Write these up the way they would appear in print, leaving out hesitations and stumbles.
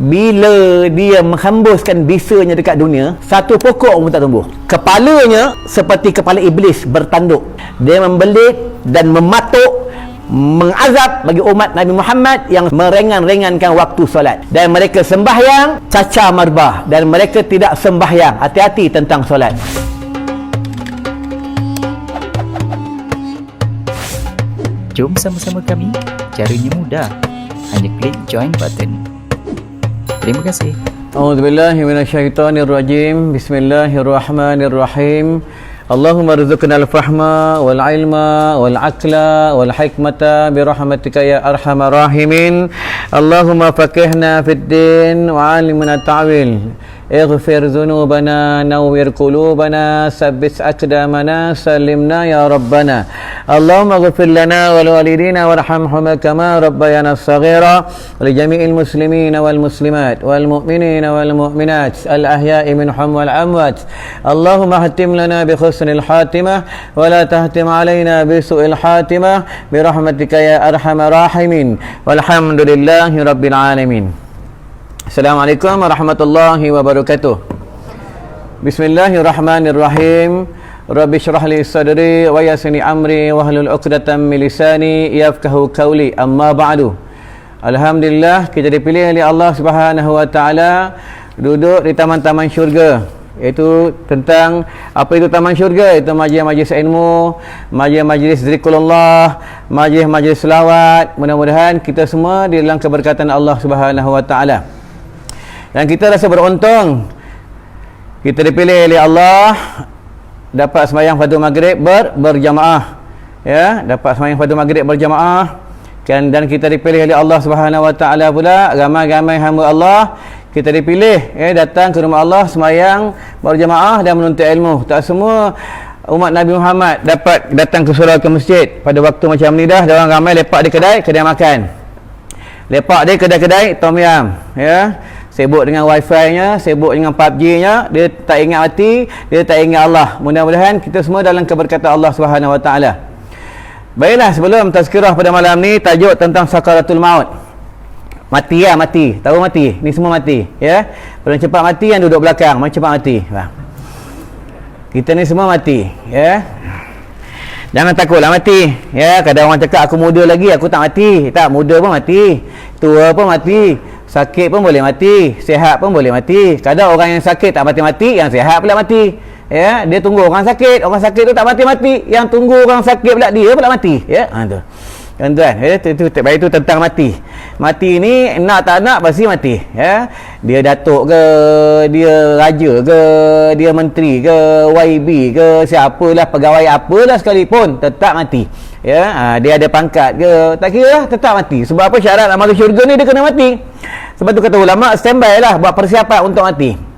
bila dia menghembuskan bisanya dekat dunia, satu pokok pun tak tumbuh. Kepalanya seperti kepala iblis bertanduk. Dia membelit dan mematuk, mengazab bagi umat Nabi Muhammad yang meringan-ringankan waktu solat. Dan mereka sembahyang cacar marbah, dan mereka tidak sembahyang. Hati-hati tentang solat. Jom sama-sama kami. Caranya mudah. Hanya klik join button. Terima kasih. A'udzubillahi minasyaitonirrajim. Bismillahirrahmanirrahim. Allahumma rizqna al-fahma wal ilma wal aqla wal hikmata bi rahmatika ya arhamar rahimin. Allahumma faqihna fid din wa 'allimna ta'wil. اغفر ذنوبنا نوّر قلوبنا ثبت أقدامنا سلمنا يا ربنا اللهم اغفر لنا ولوالدينا وارحمهما كما ربيانا صغيرا ولجميع المسلمين والمسلمات والمؤمنين والمؤمنات الأحياء منهم والأموات اللهم اختم لنا بحسن الخاتمة ولا تختم علينا بسوء الخاتمة برحمتك يا أرحم الراحمين والحمد لله رب العالمين. Assalamualaikum warahmatullahi wabarakatuh. Bismillahirrahmanirrahim. Rabbi syrah li sadri wa yassir li amri wahlul 'uqdatam min lisani yafqahu qawli. Amma ba'du. Alhamdulillah, kita dipilih oleh Allah Subhanahu wa taala duduk di taman-taman syurga. Iaitu tentang apa itu taman syurga? Itu majlis-majlis ilmu, majlis-majlis zikrullah, majlis-majlis selawat. Mudah-mudahan kita semua di dalam keberkatan Allah Subhanahu wa taala. Dan kita rasa beruntung kita dipilih oleh Allah dapat sembahyang fardu maghrib berjamaah, ya, dapat sembahyang fardu maghrib berjamaah dan kita dipilih oleh Allah Subhanahu wa taala pula. Ramai-ramai hamba Allah kita dipilih, datang ke rumah Allah sembahyang berjamaah dan menuntut ilmu. Tak semua umat Nabi Muhammad dapat datang ke surau, ke masjid pada waktu macam ni dah. Orang ramai lepak di kedai makan, lepak di kedai-kedai tom yam, ya, sibuk dengan wifi-nya, sibuk dengan PUBG-nya, dia tak ingat mati, dia tak ingat Allah. Mudah-mudahan kita semua dalam keberkatan Allah Subhanahu wa taala. Baiklah, sebelum tazkirah pada malam ni, tajuk tentang sakaratul maut. Mati ya, mati. Tahu mati? Ni semua mati, ya. Paling cepat mati yang duduk belakang, paling cepat mati. Kita ni semua mati, ya. Jangan takutlah mati, ya. Kadang orang cakap aku muda lagi, aku tak mati. Tak, muda pun mati, tua pun mati, sakit pun boleh mati, sihat pun boleh mati. Kadang orang yang sakit tak mati-mati, yang sihat pula mati, ya. Dia tunggu orang sakit tu tak mati-mati, yang tunggu orang sakit pula dia pula mati, ya. Tu tuan-tuan, itu tentang mati. Mati ni nak tak nak pasti mati, ya. Dia datuk ke, dia raja ke, dia menteri ke, YB ke, siapalah, pegawai apalah sekalipun tetap mati, ya. Dia ada pangkat ke, tak kira lah, tetap mati. Sebab apa? Syarat nak masuk syurga ni dia kena mati. Sebab tu kata ulama, standby lah buat persiapan untuk mati.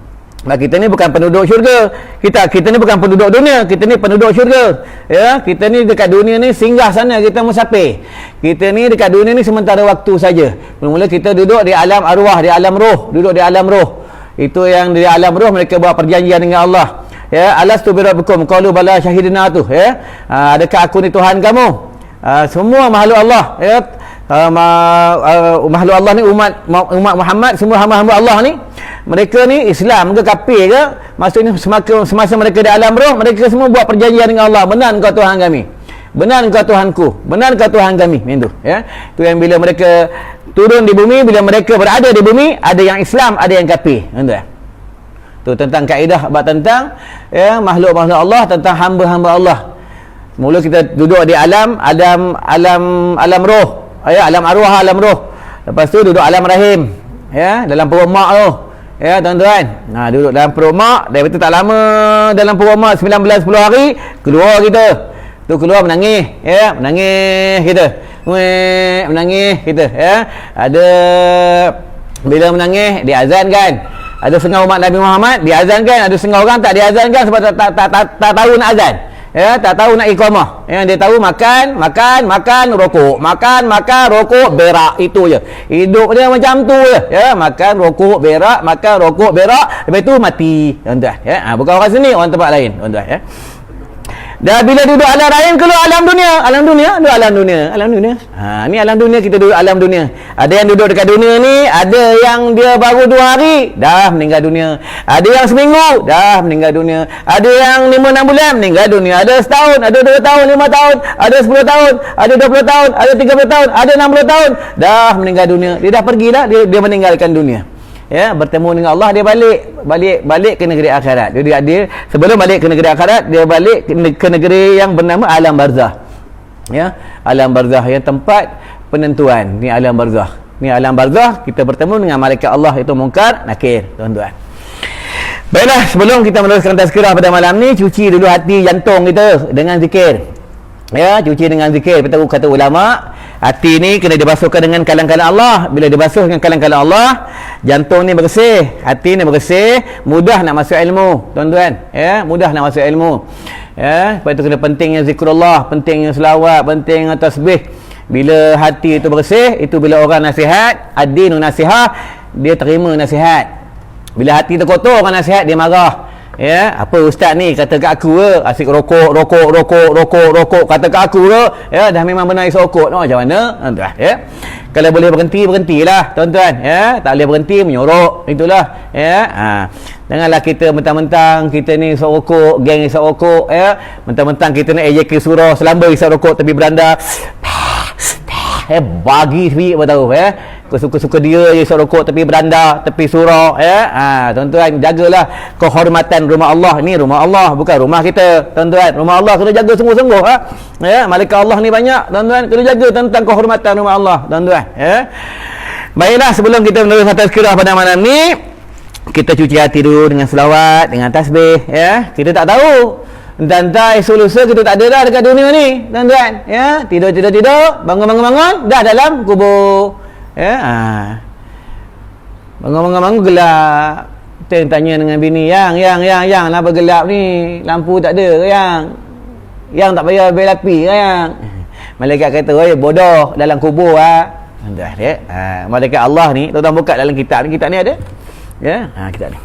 Sebab kita ni bukan penduduk syurga. Kita ni bukan penduduk dunia, kita ni penduduk syurga, ya. Kita ni dekat dunia ni singgah sana, kita musafir. Kita ni dekat dunia ni sementara waktu saja. Mula-mula kita duduk di alam arwah, di alam roh, duduk di alam roh. Itu yang di alam roh mereka buat perjanjian dengan Allah, ya. Alastu bi rabbikum qalu bala syahidna tu, ya. Adakah aku ni Tuhan kamu? Semua makhluk Allah, ya. Makhluk Allah ni umat Muhammad, semua hamba-hamba Allah ni, mereka ni Islam ke kafir ke, maksudnya semasa mereka di alam roh, mereka semua buat perjanjian dengan Allah. Benar engkau Tuhan kami, benar engkau Tuhanku, benar engkau Tuhan kami, itu, ya. Itu yang bila mereka turun di bumi, bila mereka berada di bumi, ada yang Islam, ada yang kafir, itu, ya. Tu tentang kaedah tentang, ya, makhluk-makhluk Allah, tentang hamba-hamba Allah. Mula kita duduk di alam roh, ya, alam arwah, alam roh. Lepas tu duduk alam rahim, ya, dalam perut mak tu, ya tuan-tuan. Duduk dalam perut mak, dah betul tak lama dalam perut mak, 19-10 hari keluar kita. Tu keluar menangis, ya, menangis kita. Menangis kita, ya. Ada bila menangis diazankan. Ada setengah umat Nabi Muhammad diazankan, ada setengah orang tak diazankan sebab tak tahu nak azan. Ya, tak tahu nak iqamah. Yang dia tahu makan, rokok. Makan, rokok, berak, itu je. Hidup dia macam tu je. Ya, makan, rokok, berak, lepas tu mati. Tuan-tuan, ya. Bukan orang sini, orang tempat lain, tuan-tuan, ya. Dah bila duduk alam lain, keluar alam dunia. Alam dunia, duduk alam dunia. Alam dunia. Ni alam dunia, kita duduk alam dunia. Ada yang duduk dekat dunia ni, ada yang dia baru 2 hari, dah meninggal dunia. Ada yang seminggu, dah meninggal dunia. Ada yang 5-6 bulan, meninggal dunia. Ada setahun, ada 2 tahun, 5 tahun, ada 10 tahun, ada 20 tahun, ada 30 tahun, ada 60 tahun, dah meninggal dunia. Dia dah pergilah, dia meninggalkan dunia. Ya, bertemu dengan Allah, dia balik ke negeri akhirat. Dia sebelum balik ke negeri akhirat, dia balik ke negeri yang bernama alam barzah. Ya, alam barzah yang tempat penentuan. Ni alam barzah. Ni alam barzah, kita bertemu dengan malaikat Allah, itu Munkar, Nakir, tuan-tuan. Baiklah, sebelum kita meneruskan tazkirah pada malam ni, cuci dulu hati jantung kita dengan zikir. Ya, cuci dengan zikir. Betul kata ulama, hati ni kena dibasuhkan dengan kalam-kalam Allah. Bila dibasuh dengan kalam-kalam Allah, jantung ni bersih, hati ni bersih, mudah nak masuk ilmu, tuan-tuan. Ya, mudah nak masuk ilmu. Ya, sebab itu kena pentingnya zikrullah, pentingnya selawat, pentingnya tasbih. Bila hati itu bersih, itu bila orang nasihat, ad-dinu nasihah, dia terima nasihat. Bila hati tu kotor, orang nasihat, dia marah. Ya, apa ustaz ni kata kat aku ke, asyik rokok, kata kat aku ke, ya, dah memang benar isok rokok. Macam mana? Tuan-tuan, ya. Kalau boleh berhentilah, tuan-tuan, ya. Tak boleh berhenti, menyorok, itulah, ya. Janganlah kita mentang-mentang kita ni isok rokok, geng isok rokok, ya. Mentang-mentang kita nak ejek surah, selamba isok rokok tepi beranda. Bagi sendiri apa tahu, ya. Suka-suka dia je isap rokok tepi beranda, tepi surau, ya. Tuan-tuan, jagalah kehormatan rumah Allah. Ni rumah Allah, bukan rumah kita, tuan-tuan. Rumah Allah kena jaga sungguh-sungguh, ya. Malaikat Allah ni banyak, tuan-tuan, kena jaga tentang kehormatan rumah Allah, tuan-tuan, ya. Baiklah, sebelum kita meneruskan tazkirah pada malam ni, kita cuci hati dulu dengan selawat, dengan tasbih, ya. Kita tak tahu entah lusa kita tak ada dah dekat dunia ni, tuan-tuan, ya. Tidur, bangun, dah dalam kubur. Ya, bangun gelap. Kita tanya dengan bini, yang kenapa gelap ni? Lampu tak ada, yang tak payah bel api, yang. Malaikat kata, "Oi, bodoh, dalam kubur Tuan-tuan, ya. Malaikat Allah ni, tuan-tuan buka dalam kitab ni ada. Ya, kitab ni.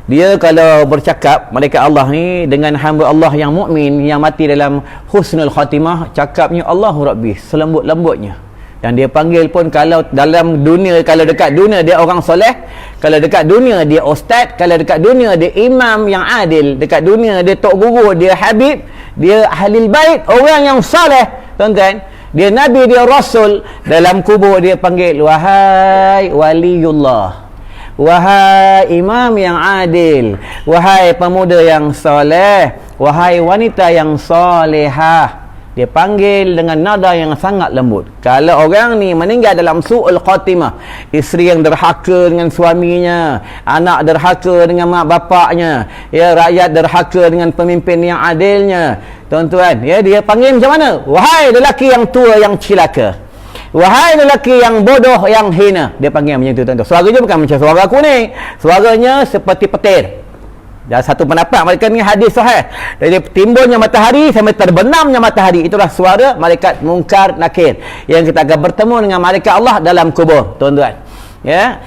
Dia kalau bercakap, malaikat Allah ni dengan hamba Allah yang mukmin, yang mati dalam husnul khatimah, cakapnya Allahu Rabbi, selembut-lembutnya. Yang dia panggil pun, kalau dalam dunia, kalau dekat dunia dia orang soleh, kalau dekat dunia dia ustaz, kalau dekat dunia dia imam yang adil, dekat dunia dia tok guru, dia habib, dia ahlul bait, orang yang soleh, tuan-tuan, dia nabi, dia rasul. Dalam kubur dia panggil, wahai waliullah, wahai imam yang adil, wahai pemuda yang soleh, wahai wanita yang solehah. Dia panggil dengan nada yang sangat lembut. Kalau orang ni meninggal dalam su'ul khatimah, isteri yang derhaka dengan suaminya, anak derhaka dengan mak bapaknya, ya, rakyat derhaka dengan pemimpin yang adilnya, tuan-tuan, ya, dia panggil macam mana? Wahai lelaki yang tua yang cilaka, wahai lelaki yang bodoh yang hina. Dia panggil macam tu, tuan-tuan. Suaranya bukan macam suara aku ni, suaranya seperti petir. Dan satu pendapat mereka ni hadis sahih, dari timbulnya matahari sampai terbenamnya matahari, itulah suara malaikat Munkar Nakir yang kita akan bertemu dengan malaikat Allah dalam kubur, tuan-tuan, ya.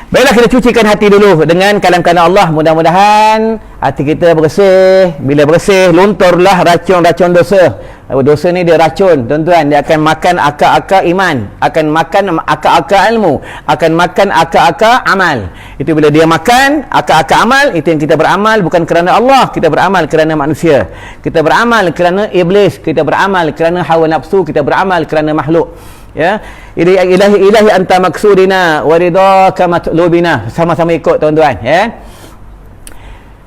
Baiklah, kita cucikan hati dulu dengan kalam-kalam Allah. Mudah-mudahan hati kita bersih. Bila bersih, lunturlah racun-racun dosa. Dosa ni dia racun, tuan-tuan. Dia akan makan akar-akar iman, akan makan akar-akar ilmu, akan makan akar-akar amal. Itu bila dia makan akar-akar amal, itu yang kita beramal bukan kerana Allah, kita beramal kerana manusia, kita beramal kerana iblis, kita beramal kerana hawa nafsu, kita beramal kerana makhluk, ya. Ilahi anta maksudina wa ridaka matlubina. Sama-sama ikut, tuan-tuan, ya.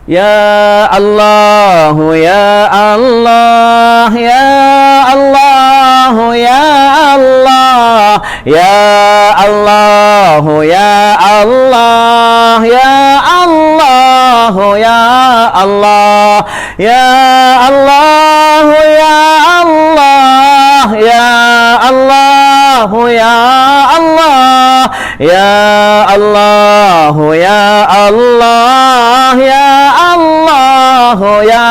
Ya Allah, ya Allah, ya Allah, ya Allah, ya Allah, ya Allah, ya Allah, ya Allah, ya Allah, ya Allah, ya Allah, ya Allah, ya Allah, ya Allah, ya Allah, ya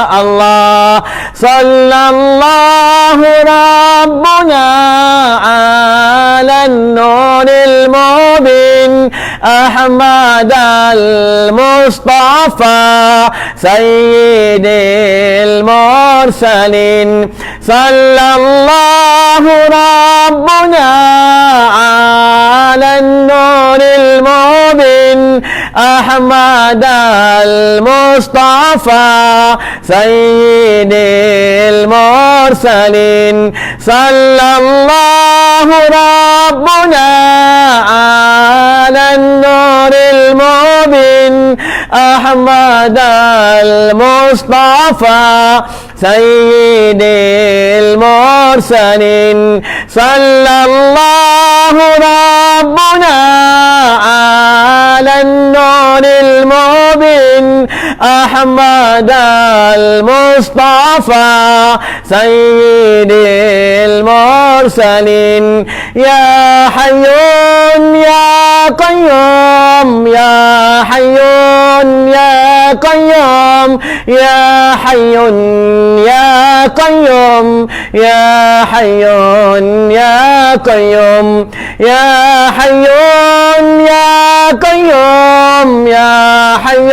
Allah. Sallallahu Rabbuna ala nuril mubin أحمد المصطفى سيد المرسلين صلى الله ربنا على النور المبين أحمد المصطفى سيد المرسلين صلى الله ربنا على النور المبين أحمد المصطفى سيد المرسلين صلى الله ربنا على النور المبين أحمد المصطفى سيد المرسلين يا حي يا قيوم يا حي يا قيوم يا حي يا قيوم يا حي يا قيوم يا حي يا قيوم يا حي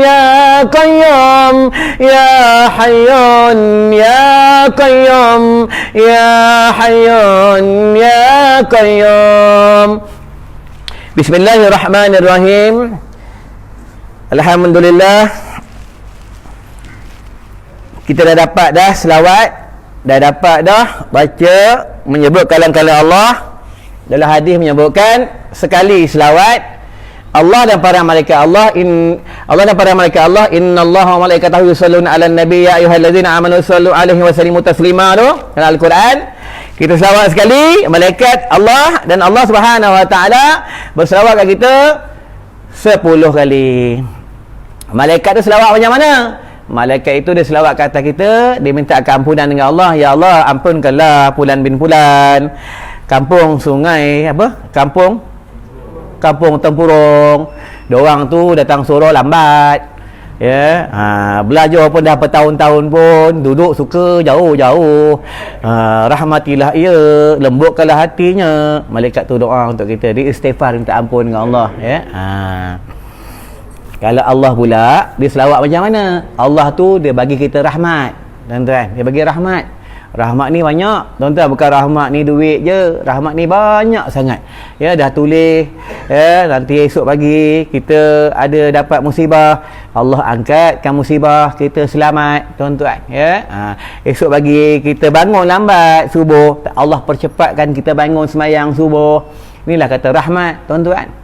يا قيوم يا حي يا قيوم يا حي يا قيوم. Bismillahirrahmanirrahim. Alhamdulillah, kita dah dapat dah selawat, dah dapat dah baca menyebut kalam-kalam Allah. Dalam hadis menyebutkan sekali selawat Allah dan para malaikat Allah Allah dan para malaikat Allah, innallaha wa malaikatahu yusholluna 'alan nabi ya ayyuhallazina amanu shallu 'alaihi wa sallimu taslima. Dalam Al-Quran kita selawat sekali, malaikat Allah dan Allah Subhanahu wa taala berselawat kat kita 10 kali. Malaikat tu selawat macam mana? Malaikat itu dia selawat ke atas kita, dia minta keampunan dengan Allah. Ya Allah, ampunkanlah Fulan bin Fulan, kampung sungai kampung Tempurung, diorang tu datang suruh lambat, ya, belajar pun dah bertahun-tahun pun duduk suka jauh-jauh, rahmatilah ia, lembutkanlah hatinya. Malaikat tu doa untuk kita, dia istighfar minta ampun dengan Allah, ya. Kalau Allah pula dia selawat macam mana? Allah tu dia bagi kita rahmat, tuan-tuan, dia bagi rahmat. Rahmat ni banyak, tuan-tuan, bukan rahmat ni duit je, rahmat ni banyak sangat. Ya, dah tulis, ya, nanti esok pagi kita ada dapat musibah, Allah angkatkan musibah, kita selamat, tuan-tuan, ya. Esok pagi kita bangun lambat subuh, Allah percepatkan kita bangun sembahyang subuh. Inilah kata rahmat, tuan-tuan.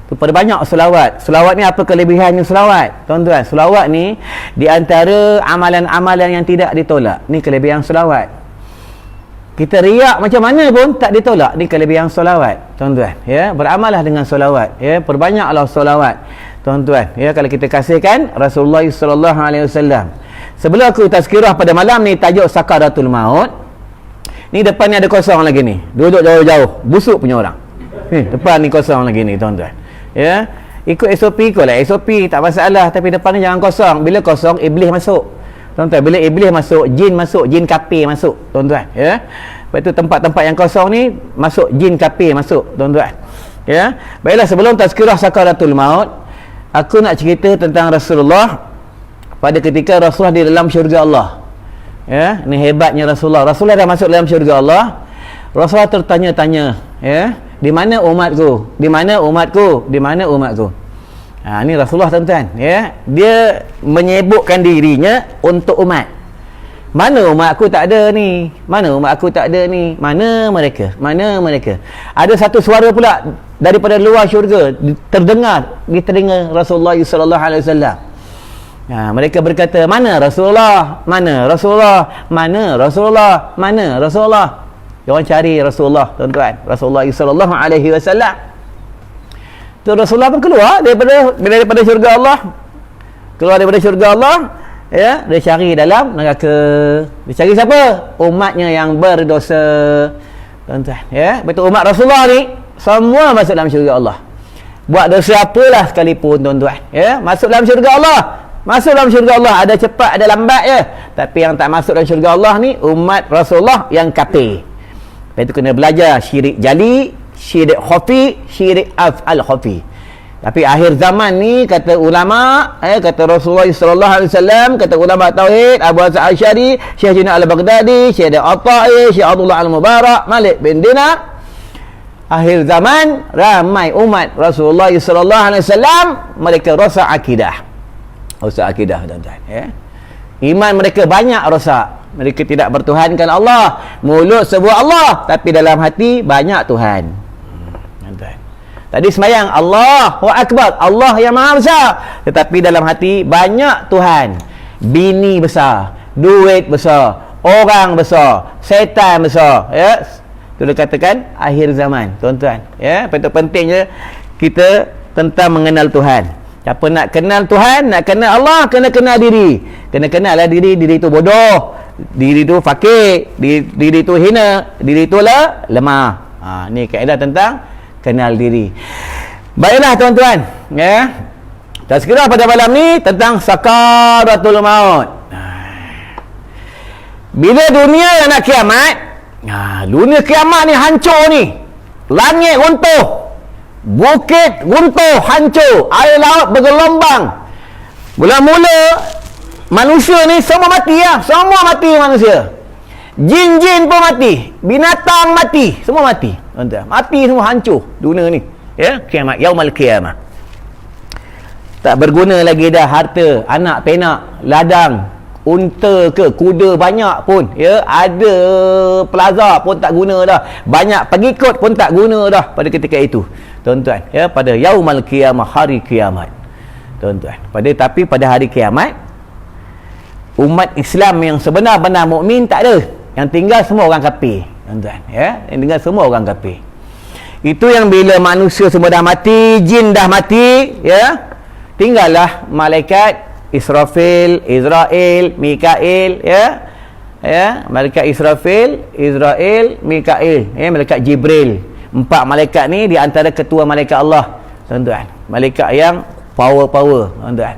Tu pada banyak selawat. Selawat ni apa kelebihannya selawat? Tuan-tuan, selawat ni di antara amalan-amalan yang tidak ditolak. Ni kelebihan selawat. Kita riak macam mana pun tak ditolak. Ni kelebihan selawat, tuan-tuan, ya. Beramallah dengan selawat, ya. Perbanyaklah selawat, tuan-tuan, ya. Kalau kita kasihkan Rasulullah sallallahu alaihi wasallam. Sebelum aku tazkirah pada malam ni tajuk sakaratul maut. Ni depan ni ada kosong lagi ni. Duduk jauh-jauh, busuk punya orang. Depan ni kosong lagi ni, tuan-tuan. Ya, ikut SOP, ikutlah SOP, tak masalah, tapi depan ni jangan kosong. Bila kosong, iblis masuk, tuan-tuan. Bila iblis masuk, jin masuk, jin kafir masuk, tuan-tuan, ya. Lepas tu tempat-tempat yang kosong ni masuk jin kafir masuk, tuan-tuan, ya. Baiklah, sebelum tazkirah sakaratul maut, aku nak cerita tentang Rasulullah pada ketika Rasulullah di dalam syurga Allah, ya. Ni hebatnya Rasulullah. Rasulullah dah masuk dalam syurga Allah. Rasulullah tertanya-tanya, ya, di mana umatku? Di mana umatku? Di mana umatku? Ni Rasulullah, tuan-tuan, ya. Dia menyebutkan dirinya untuk umat. Mana umatku tak ada ni? Mana umatku tak ada ni? Mana mereka? Mana mereka? Ada satu suara pula daripada luar syurga terdengar di telinga Rasulullah sallallahu alaihi wasallam. Mereka berkata, mana Rasulullah? Mana Rasulullah? Mana Rasulullah? Mana Rasulullah? Dia orang cari Rasulullah, tuan-tuan. Rasulullah sallallahu alaihi wasallam. Tu Rasulullah pun keluar daripada syurga Allah. Keluar daripada syurga Allah, ya, dia cari dalam neraka. Dia cari siapa? Umatnya yang berdosa, tuan-tuan, ya. Betul, umat Rasulullah ni semua masuk dalam syurga Allah. Buat dosa apalah sekalipun, tuan-tuan, ya, masuk dalam syurga Allah. Masuk dalam syurga Allah, ada cepat ada lambat je. Tapi yang tak masuk dalam syurga Allah ni umat Rasulullah yang kafir. Lepas tu kena belajar syirik jali, syirik khafi, syirik af'al khafi. Tapi akhir zaman ni kata ulama, kata Rasulullah sallallahu alaihi wasallam, kata ulama tauhid Abu Hasan Asy'ari, Syekh Junaid Al-Baghdadi, Syekh Al-Atai, Syekh Abdullah Al-Mubarak, Malik bin Dinar, akhir zaman ramai umat Rasulullah sallallahu alaihi wasallam mereka rosak akidah. Rosak akidah, tuan-tuan, ya. Iman mereka banyak rosak. Mereka tidak bertuhankan Allah. Mulut sebut Allah, tapi dalam hati banyak Tuhan. Tuan-tuan. Tadi sembahyang Allahu Akbar, Allah yang Maha Besar, tetapi dalam hati banyak Tuhan. Bini besar, duit besar, orang besar, syaitan besar, ya. Itu dikatakan akhir zaman, tuan-tuan, ya. Penting-pentingnya kita tentang mengenal Tuhan. Siapa nak kenal Tuhan, nak kenal Allah, kena kenal diri. Kena kenal lah diri. Diri tu bodoh, diri tu fakir, diri tu hina, diri tu lemah. Ni kaedah tentang kenal diri. Baiklah tuan-tuan, ya. Tazkirah pada malam ni tentang sakaratul maut. Bila dunia yang nak kiamat, dunia kiamat ni hancur ni. Langit runtuh, bukit runtuh, hancur, air laut bergelombang. Mula-mula manusia ni semua mati ya. Semua mati manusia. Jin-jin pun mati, binatang mati, semua mati. Tuan-tuan, mati semua, hancur dunia ni. Ya, kiamat, yaumul kiamah. Tak berguna lagi dah harta, anak penak, ladang, unta ke kuda banyak pun, ya, ada plaza pun tak guna dah, banyak pengikut pun tak guna dah pada ketika itu, tuan-tuan, ya, pada yaumul kiamah, hari kiamat, tuan-tuan. Tapi pada hari kiamat, umat Islam yang sebenar-benar mukmin tak ada, yang tinggal semua orang kafir, tuan-tuan, ya, yang tinggal semua orang kafir. Itu yang bila manusia semua dah mati, jin dah mati, ya, tinggallah malaikat Israfil, Israel, Mikail, ya, malaikat Israfil, Israel, Mikail, ya, malaikat Jibril. 4 malaikat ni di antara ketua malaikat Allah, tuan-tuan. Malaikat yang power, tuan-tuan.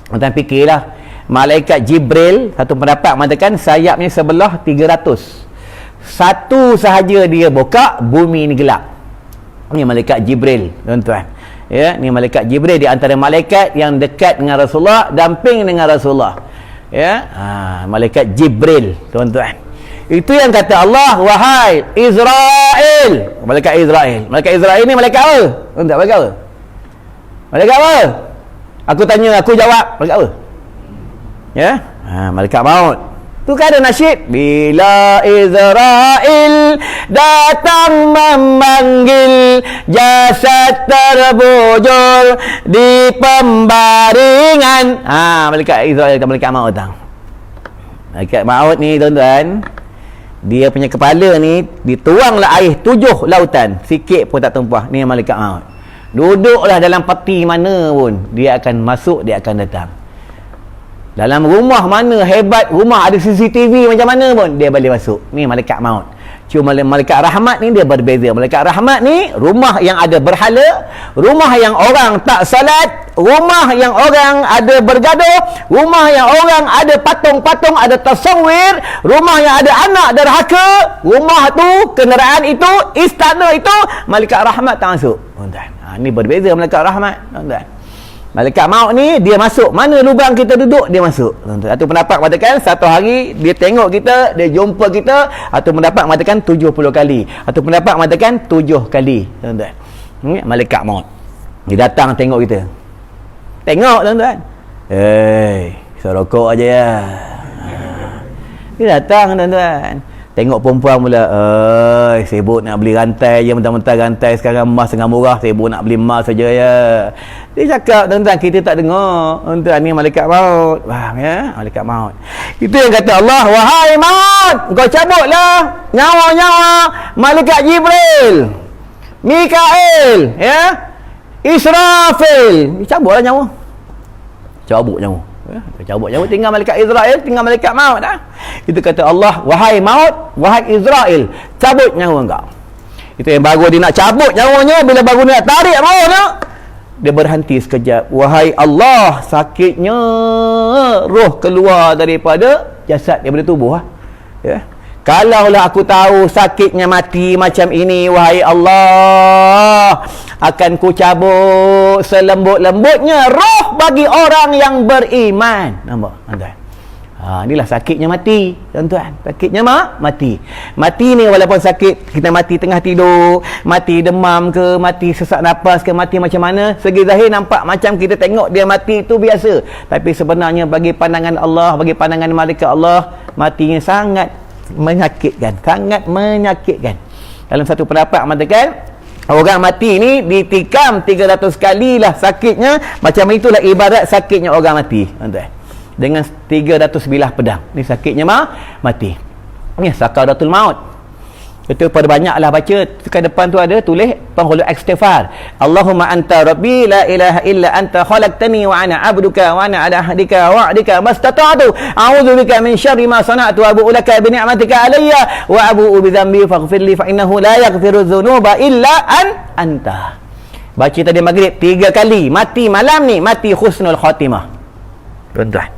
Tuan-tuan fikirlah, malaikat Jibril, satu pendapat mengatakan sayapnya sebelah 300. Satu sahaja dia buka, bumi ni gelap. Ni malaikat Jibril, tuan-tuan. Ya, ni malaikat Jibril di antara malaikat yang dekat dengan Rasulullah, damping dengan Rasulullah. Ya, malaikat Jibril, tuan-tuan. Itu yang kata Allah, wahai Israel, malaikat Israel. Malaikat Israel ni malaikat apa? Tuan-tuan, malaikat apa? Malaikat apa? Aku tanya, aku jawab, malaikat apa? Ya, malaikat maut. Tu kan ada nasyid, bila Israel datang memanggil, jasad terbujur di pembaringan. Malaikat Israel, malaikat maut datang. Malaikat maut ni, tuan-tuan, dia punya kepala ni dituanglah air 7 lautan, sikit pun tak tumpah. Ni malaikat maut. Duduklah dalam peti mana pun, dia akan masuk, dia akan datang. Dalam rumah mana hebat, rumah ada CCTV macam mana pun, dia boleh masuk. Ni malaikat maut. Cuma malaikat rahmat ni dia berbeza. Malaikat rahmat ni rumah yang ada berhala, rumah yang orang tak salat, rumah yang orang ada bergaduh, rumah yang orang ada patung-patung, ada tasawir, rumah yang ada anak derhaka, rumah tu, kenderaan itu, istana itu, malaikat rahmat tak masuk, tuan-tuan. Ni berbeza malaikat rahmat, tuan-tuan. Malaikat maut ni dia masuk mana lubang kita duduk, dia masuk, tuan-tuan. Atau pendapat mengatakan satu hari dia tengok kita, dia jumpa kita. Atau pendapat mengatakan 70 kali. Atau pendapat mengatakan 7 kali, tuan-tuan. Malaikat maut dia datang tengok kita. Tengok, tuan-tuan. Saya rokok aja ya. Dia datang, tuan-tuan. Tengok perempuan pula, sibuk nak beli rantai je, mentang-mentang rantai sekarang emas tengah murah, sibuk nak beli emas saja ya. Dia cakap, tuan-tuan, kita tak dengar. Tuan-tuan, ni malaikat maut. Faham ya? Malaikat maut. Itu yang kata Allah, wahai maut, kau cabutlah nyawa-nyawa malaikat Jibril, Mikail, ya, Israfil. Cabutlah nyawa. Cabut nyawa. Cabut nyawa, tinggal malaikat Israel, tinggal malaikat maut dah. Itu kata Allah, wahai maut, wahai Israel, cabut nyawa engkau. Itu yang baru dia nak cabut nyawanya, bila baru dia nak tarik rohnya, dia berhenti sekejap. Wahai Allah, sakitnya roh keluar daripada jasad, daripada tubuh. Ya. Kalaulah aku tahu sakitnya mati macam ini, wahai Allah, akan ku cabut selembut-lembutnya roh bagi orang yang beriman. Nampak tuan-tuan? Inilah sakitnya mati, tuan-tuan. Sakitnya mati. Mati ni walaupun sakit, kita mati tengah tidur, mati demam ke, mati sesak nafas ke, mati macam mana, segi zahir nampak macam kita tengok dia mati itu biasa. Tapi sebenarnya bagi pandangan Allah, bagi pandangan malaikat Allah, matinya sangat menyakitkan. Sangat menyakitkan. Dalam satu pendapat mengatakan, orang mati ni ditikam 300 kali lah sakitnya. Macam itulah ibarat sakitnya orang mati, tuan-tuan. Dengan 300 bilah pedang. Ni sakitnya mati. Ni sakaratul maut. Itu pada banyaklah baca. Dekat depan tu ada tulis penghulu istighfar. Allahumma anta rabbi la ilaha illa anta khalaqtani wa ana abduka wa ana ala ahdika wa wa'dika mastata'tu a'udzu bika min syarri ma sana'tu wa abu'u laka bi ni'matika alayya wa abu'u bi dhanbi faghfir li fa innahu la yaghfiru dzunuba illa anta. Baca tadi maghrib 3 kali. Mati malam ni, mati husnul khatimah. Tuan-tuan,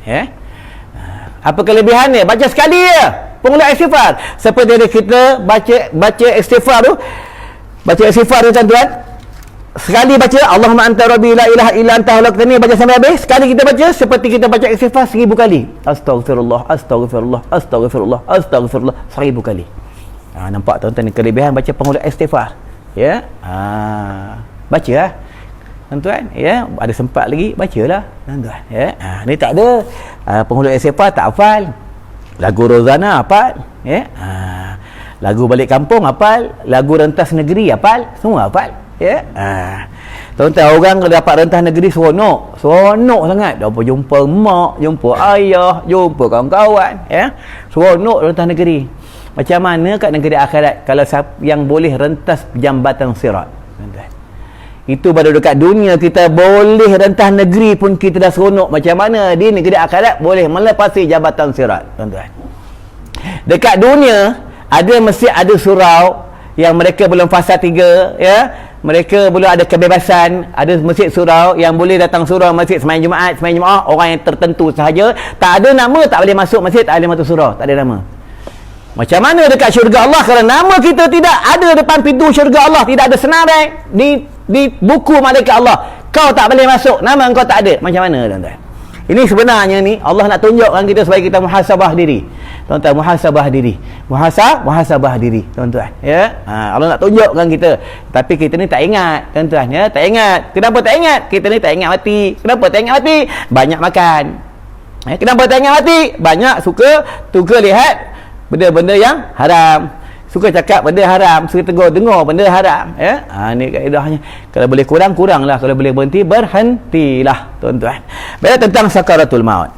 apa kelebihannya? Baca sekali je penghulu istighfar. Seperti ada kita baca istighfar tu, tuan-tuan, sekali baca Allahumma anta rabbi la ilaha illa anta khalaqtani, baca sampai habis. Sekali kita baca seperti kita baca istighfar 1000 kali. Astaghfirullah, astaghfirullah, astaghfirullah, astaghfirullah 1000 kali. Nampak tuan-tuan kelebihan baca penghulu istighfar. Baca lah tuan-tuan, ada sempat lagi bacalah tuan-tuan, ni tak ada penghulu istighfar tak hafal, lagu Rozana hafal, lagu balik kampung hafal, lagu rentas negeri hafal, semua hafal, tuan-tuan. Orang kalau dapat rentas negeri seronok sangat, dapat jumpa mak, jumpa ayah, jumpa kawan-kawan, seronok rentas negeri. Macam mana kat negeri akhirat kalau yang boleh rentas jambatan sirat, tuan-tuan? Itu baru dekat dunia kita boleh rentas negeri pun kita dah seronok. Macam mana di negeri akhirat boleh melepasi jabatan sirat, tuan-tuan? Dekat dunia mesti ada surau yang mereka belum fasa 3, mereka belum ada kebebasan. Ada masjid surau yang boleh datang surau masjid sembahyang Jumaat, orang yang tertentu sahaja. Tak ada nama, tak boleh masuk masjid, tak boleh masuk surau, tak ada nama. Macam mana dekat syurga Allah kalau nama kita tidak ada depan pintu syurga Allah, tidak ada senarai di buku malaikat Allah, kau tak boleh masuk, nama kau tak ada. Macam mana, tuan-tuan? Ini sebenarnya ni Allah nak tunjukkan kita supaya kita muhasabah diri, tuan-tuan. Muhasabah diri, tuan-tuan, Allah nak tunjukkan kita. Tapi kita ni tak ingat, tuan-tuan, tak ingat. Kenapa tak ingat? Kita ni tak ingat mati. Kenapa tak ingat mati? Banyak makan. Kenapa tak ingat mati? Banyak suka lihat benda-benda yang haram, suka cakap benda haram, suka dengar benda haram, ni kaedahnya. Kalau boleh kurang lah, kalau boleh berhentilah, tuan-tuan. Bila tentang sakaratul maut,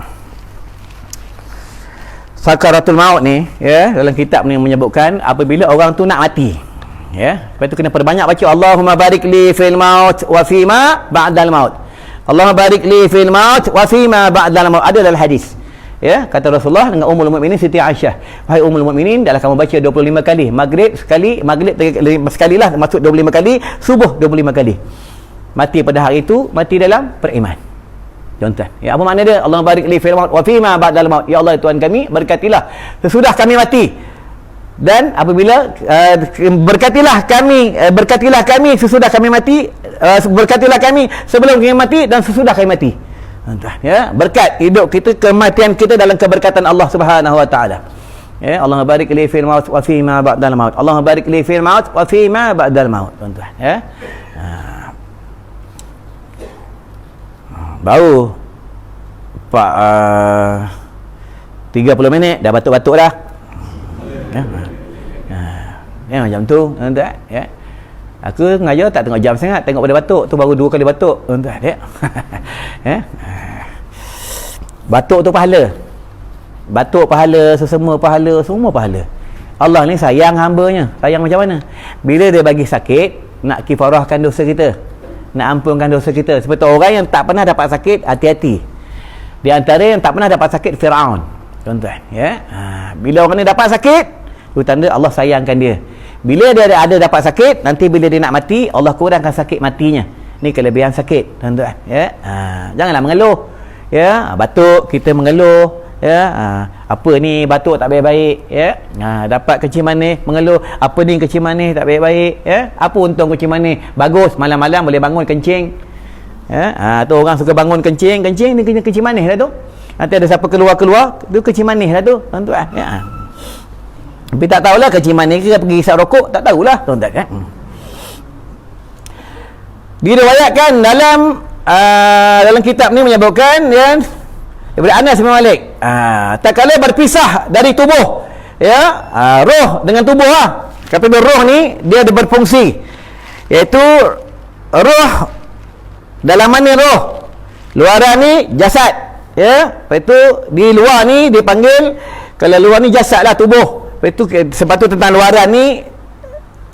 sakaratul maut ni, dalam kitab ni menyebutkan apabila orang tu nak mati, lepas tu kena perbanyak baca Allahumma barik li fil maut wa fima ba'dal maut. Allahumma barik li fil maut wa fima ba'dal maut. Ada dalam hadis, kata Rasulullah dengan Ummul Mukminin Siti Aisyah, wahai Ummul Mukminin, dalam kamu baca 25 kali, maghrib sekali lah, masuk 25 kali, subuh 25 kali. Mati pada hari itu, mati dalam beriman, tuan-tuan. Apa makna dia? Allah barik li fil maut wa fima ba'dal maut. Ya Allah Tuhan kami, berkatilah sesudah kami mati, dan apabila berkatilah kami sesudah kami mati, berkatilah kami sebelum kami mati dan sesudah kami mati, tuan-tuan. Berkat hidup kita, kematian kita dalam keberkatan Allah Subhanahu wa taala. Allah barik li fil maut wa fi ma ba'dal maut. Allah barik li fil maut wa fi ma ba'dal maut, tuan-tuan. Baru 30 minit dah batuk-batuk dah. Macam tu, tuan-tuan. Aku sengaja tak tengok jam sangat, tengok pada batuk tu baru 2 kali batuk, tuan-tuan. Batuk tu pahala. Batuk pahala, sesama pahala, semua pahala. Allah ni sayang hamba-Nya. Sayang macam mana? Bila dia bagi sakit, nak kifarahkan dosa kita, nak ampunkan dosa kita. Seperti orang yang tak pernah dapat sakit, hati-hati. Di antara yang tak pernah dapat sakit, Firaun, tuan-tuan. Bila orang ni dapat sakit, itu tanda Allah sayangkan dia. Bila dia ada dapat sakit, nanti bila dia nak mati, Allah kurangkan sakit matinya. Ni kelebihan sakit, tuan-tuan. Janganlah mengeluh. Batuk kita mengeluh, ya, apa ni batuk tak baik-baik, ya, dapat kencing manis mengeluh, apa ni kencing manis tak baik-baik, ya, apa untung kencing manis bagus, malam-malam boleh bangun kencing, ya, tu orang suka bangun kencing ni kencing manis lah tu, nanti ada siapa keluar tu kencing manis lah tu tuan-tuan, ya. Tapi tak tahulah kencing manis ke pergi hisap rokok, tak tahulah tuan-tuan, kan. Diriwayatkan dalam kitab ni menyebutkan, ya, daripada Anas bin Malik, tak kala berpisah dari tubuh, ya, roh dengan tubuh kata dia roh ni dia ada berfungsi, iaitu roh dalaman ni roh, luaran ni jasad, ya. Lepas tu di luar ni dipanggil, kalau luar ni jasad lah, tubuh. Lepas tu sebab tu tentang luaran ni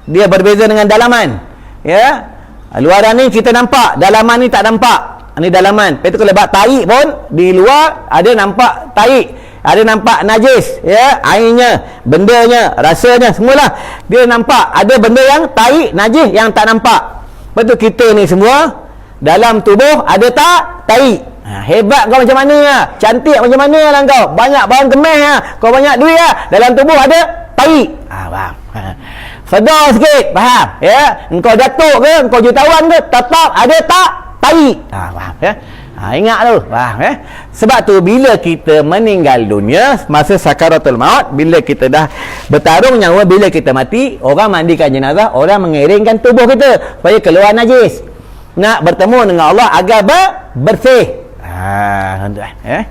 dia berbeza dengan dalaman, ya. Luaran ni kita nampak, dalaman ni tak nampak. Ni dalaman. Lepas tu kalau bak tarik pun di luar ada nampak tarik, ada nampak najis, ya, airnya, bendanya, rasanya, semualah dia nampak. Ada benda yang tarik, najis yang tak nampak. Lepas tu kita ni semua dalam tubuh ada tak tarik. Hebat kau macam mana lah, cantik macam mana lah kau, banyak barang kemas lah, kau banyak duit lah, dalam tubuh ada tarik. Faham? Sedar sikit, faham? Ya, engkau datuk ke, engkau jutawan ke, tetap ada tak tarik. Faham, ya? Ingat tu, faham, ya? Sebab tu bila kita meninggal dunia, masa sakaratul maut, bila kita dah bertarung nyawa, bila kita mati, orang mandikan jenazah, orang mengiringkan tubuh kita supaya keluar najis, nak bertemu dengan Allah agar bersih. Tuan-tuan, ya?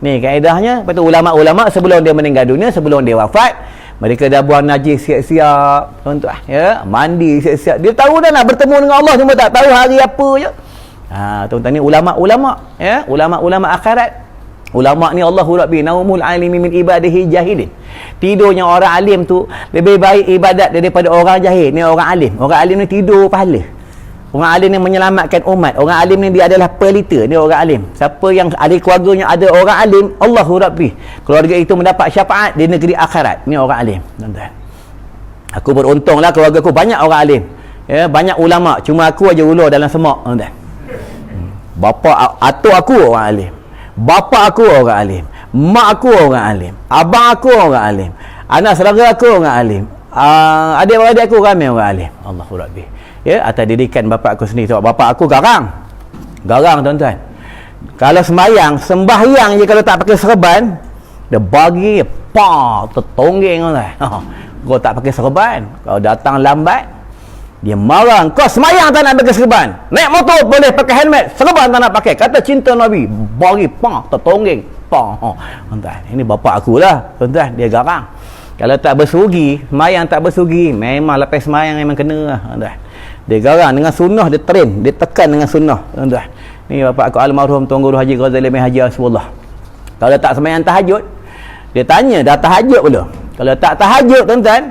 Ni kaedahnya. Lepas tu ulama-ulama sebelum dia meninggal dunia, sebelum dia wafat, mereka dah buang najis siap-siap, tuan-tuan, ya, mandi siap-siap. Dia tahu dah nak bertemu dengan Allah, cuma tak tahu hari apa je. Tuan-tuan, ni ulama-ulama, ya, ulama-ulama akhirat. Ulama ni Allahu Rabbi naumul alimi min ibadihi jahilin. Tidurnya orang alim tu lebih baik ibadat daripada orang jahil. Ni orang alim. Orang alim ni tidur pahala. Orang alim ni menyelamatkan umat. Orang alim ni dia adalah pelita. Dia orang alim. Siapa yang ada keluarganya ada orang alim, Allahu Rabbi, keluarga itu mendapat syafaat di negeri akhirat. Ni orang alim, tuan-tuan. Aku beruntunglah keluarga aku banyak orang alim, ya, banyak ulama. Cuma aku aja ulur dalam semak, tuan-tuan. Bapa atuk aku orang alim, bapa aku orang alim, mak aku orang alim, abang aku orang alim, anak saudara aku orang alim, adik-adik aku ramai orang alim. Allahu Rabbi, ya, atas didikan bapa aku sendiri. Sebab bapa aku garang, tuan-tuan. Kalau sembahyang je kalau tak pakai serban, dia bagi tertonggeng, tuan-tuan. Kau tak pakai serban, kau datang lambat, dia marah. Kau sembahyang tak nak pakai serban, naik motor boleh pakai helmet, serban tak nak pakai, kata cinta Nabi, bagi tertonggeng. Tuan-tuan, ini bapa aku lah, tuan-tuan. Dia garang. Kalau tak bersugi, sembahyang tak bersugi, memang lepas sembahyang memang kena lah, tuan-tuan. Dia garang dengan sunnah, dia train, dia tekan dengan sunnah, tuan-tuan. Ni bapa aku almarhum Tuan Guru Haji Ghazali bin Haji Rasulullah. Kalau tak sembahyang tahajud, dia tanya dah tahajud belum. Kalau tak tahajud, tuan-tuan,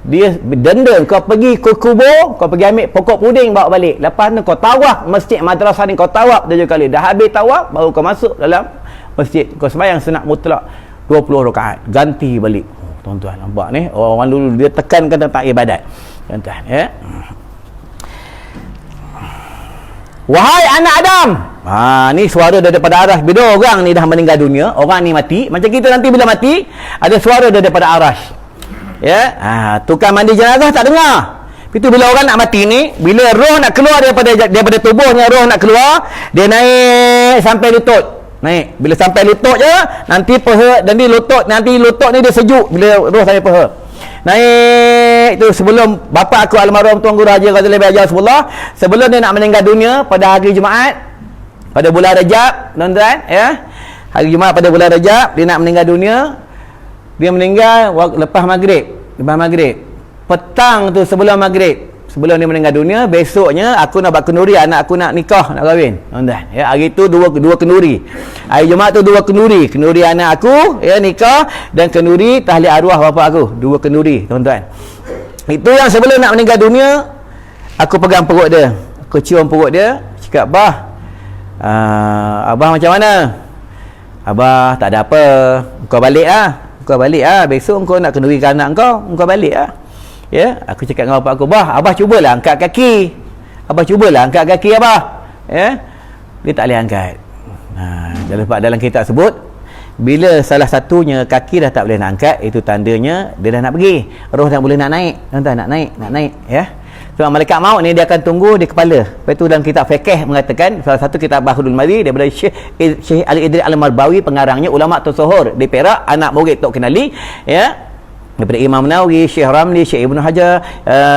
dia denda. Kau pergi ke kubur, kau pergi ambil pokok puding bawa balik. Lepas tu kau tawaf masjid madrasah ni, kau tawaf 7 kali. Dah habis tawaf baru kau masuk dalam masjid. Kau sembahyang sunat mutlak 20 rakaat, ganti balik. Tuan-tuan nampak ni, orang dulu dia tekankan tentang ibadat, tuan-tuan, ya. Wahai anak Adam, ni suara daripada arash. Bila orang ni dah meninggal dunia, orang ni mati, macam kita nanti bila mati, ada suara daripada arash, ya. Tukang mandi jenazah tak dengar. Itu bila orang nak mati ni, bila roh nak keluar daripada tubuhnya, roh nak keluar, dia naik sampai lutut. Naik. Bila sampai lutut je, nanti peha, nanti lutut ni dia sejuk bila roh sampai peha. Naik tu sebelum bapa aku almarhum Tuan Guru Haji Ghazali bin Haji Rasulullah, sebelum dia nak meninggal dunia pada hari Jumaat, pada bulan Rajab, tuan-tuan, ya. Hari Jumaat pada bulan Rajab, dia nak meninggal dunia. Dia meninggal lepas maghrib. Petang tu sebelum maghrib, sebelum dia meninggal dunia, besoknya aku nak buat kenduri, anak aku nak nikah, nak kahwin, tuan-tuan, ya. Hari tu dua kenduri. Hari Jumaat tu 2 kenduri. Kenduri anak aku, ya, nikah, dan kenduri tahlil arwah bapa aku. 2 kenduri, tuan-tuan. Itu yang sebelum nak meninggal dunia, aku pegang perut dia, aku cium perut dia, cakap, abah macam mana? Abah tak ada apa, kau balik lah, besok kau nak kendurikan anak kau balik lah, ya. Aku cakap dengan bapak aku, abah cubalah angkat kaki, ya. Dia tak boleh angkat. Dalam kitab sebut, Bila salah satunya kaki dah tak boleh nak angkat, itu tandanya dia dah nak pergi. Roh dah boleh nak naik. Tuan-tuan, nak naik ya. Sebab malaikat maut ni dia akan tunggu di kepala. Lepas tu dalam kitab fiqh mengatakan, salah satu kitab Bahrul Madi daripada Syekh Ali-Idris Al-Marbawi, pengarangnya ulama tersohor di Perak, anak murid Tok Kenali ya. Daripada Imam Nawawi, Syekh Ramli, Syekh Ibn Hajar,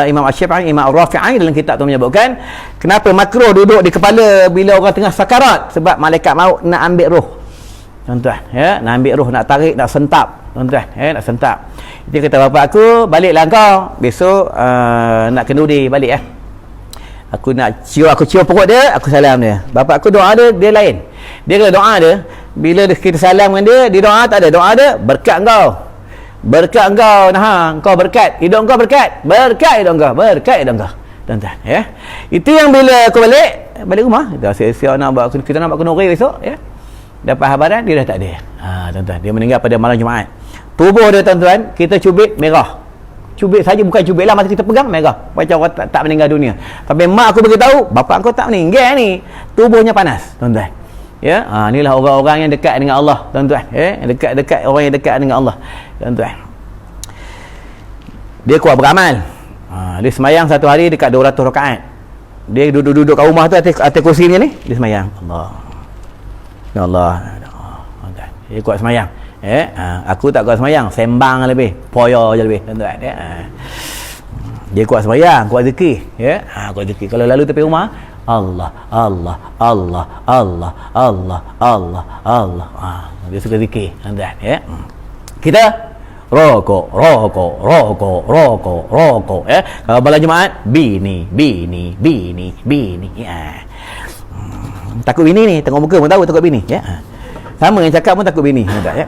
Imam Asy-Syafi'i, Imam Ar-Rafi'i, dalam kitab tu menyebutkan kenapa makruh duduk di kepala bila orang tengah sakarat, sebab malaikat maut nak ambil roh. Tuan-tuan ya, nak ambil roh, nak tarik, nak sentap. Tuan-tuan ya, nak sentap. Dia kata bapak aku, baliklah kau besok, nak kenduri balik ya. Aku cium perut dia, aku salam dia. Bapak aku doa dia lain. Dia kata doa dia, bila kita salam dengan dia doa tak ada. Doa dia, berkat engkau. Berkat engkau, engkau berkat, hidung engkau berkat, berkat hidung engkau, berkat hidung engkau. Tuan-tuan ya. Itu yang bila aku balik rumah, dah siap-siap kita nak buat kenduri besok ya. Dapat habaran dia dah tak ada. Tuan-tuan, dia meninggal pada malam Jumaat. Tubuh dia tuan-tuan, kita cubit merah. Cubit saja, bukan cubit lah, masa kita pegang merah. Macam orang tak meninggal dunia. Tapi mak aku beritahu, bapak kau tak meninggal ni. Tubuhnya panas, tuan-tuan. Ya, inilah orang-orang yang dekat dengan Allah, tuan-tuan. Ya, dekat orang yang dekat dengan Allah, tuan-tuan. Dia kuat beramal. Dia semayang satu hari dekat 200 rakaat. Dia duduk kat rumah tu atas kursi ni, dia semayang. Allah. Dia kuat semayang. Aku tak kuat semayang, sembang lebih, poyo je lebih, tuan-tuan ya. Dia kuat semayang, kuat zikir ya. Kuat zikir. Kalau lalu tepi rumah, Allah. Dia suka zikir, tuan-tuan ya. Kita rokok ya. Kalau malam Jumaat, bini ya. Takut bini ni, tengok muka pun tahu takut bini ya. Sama yang cakap pun takut bini ya.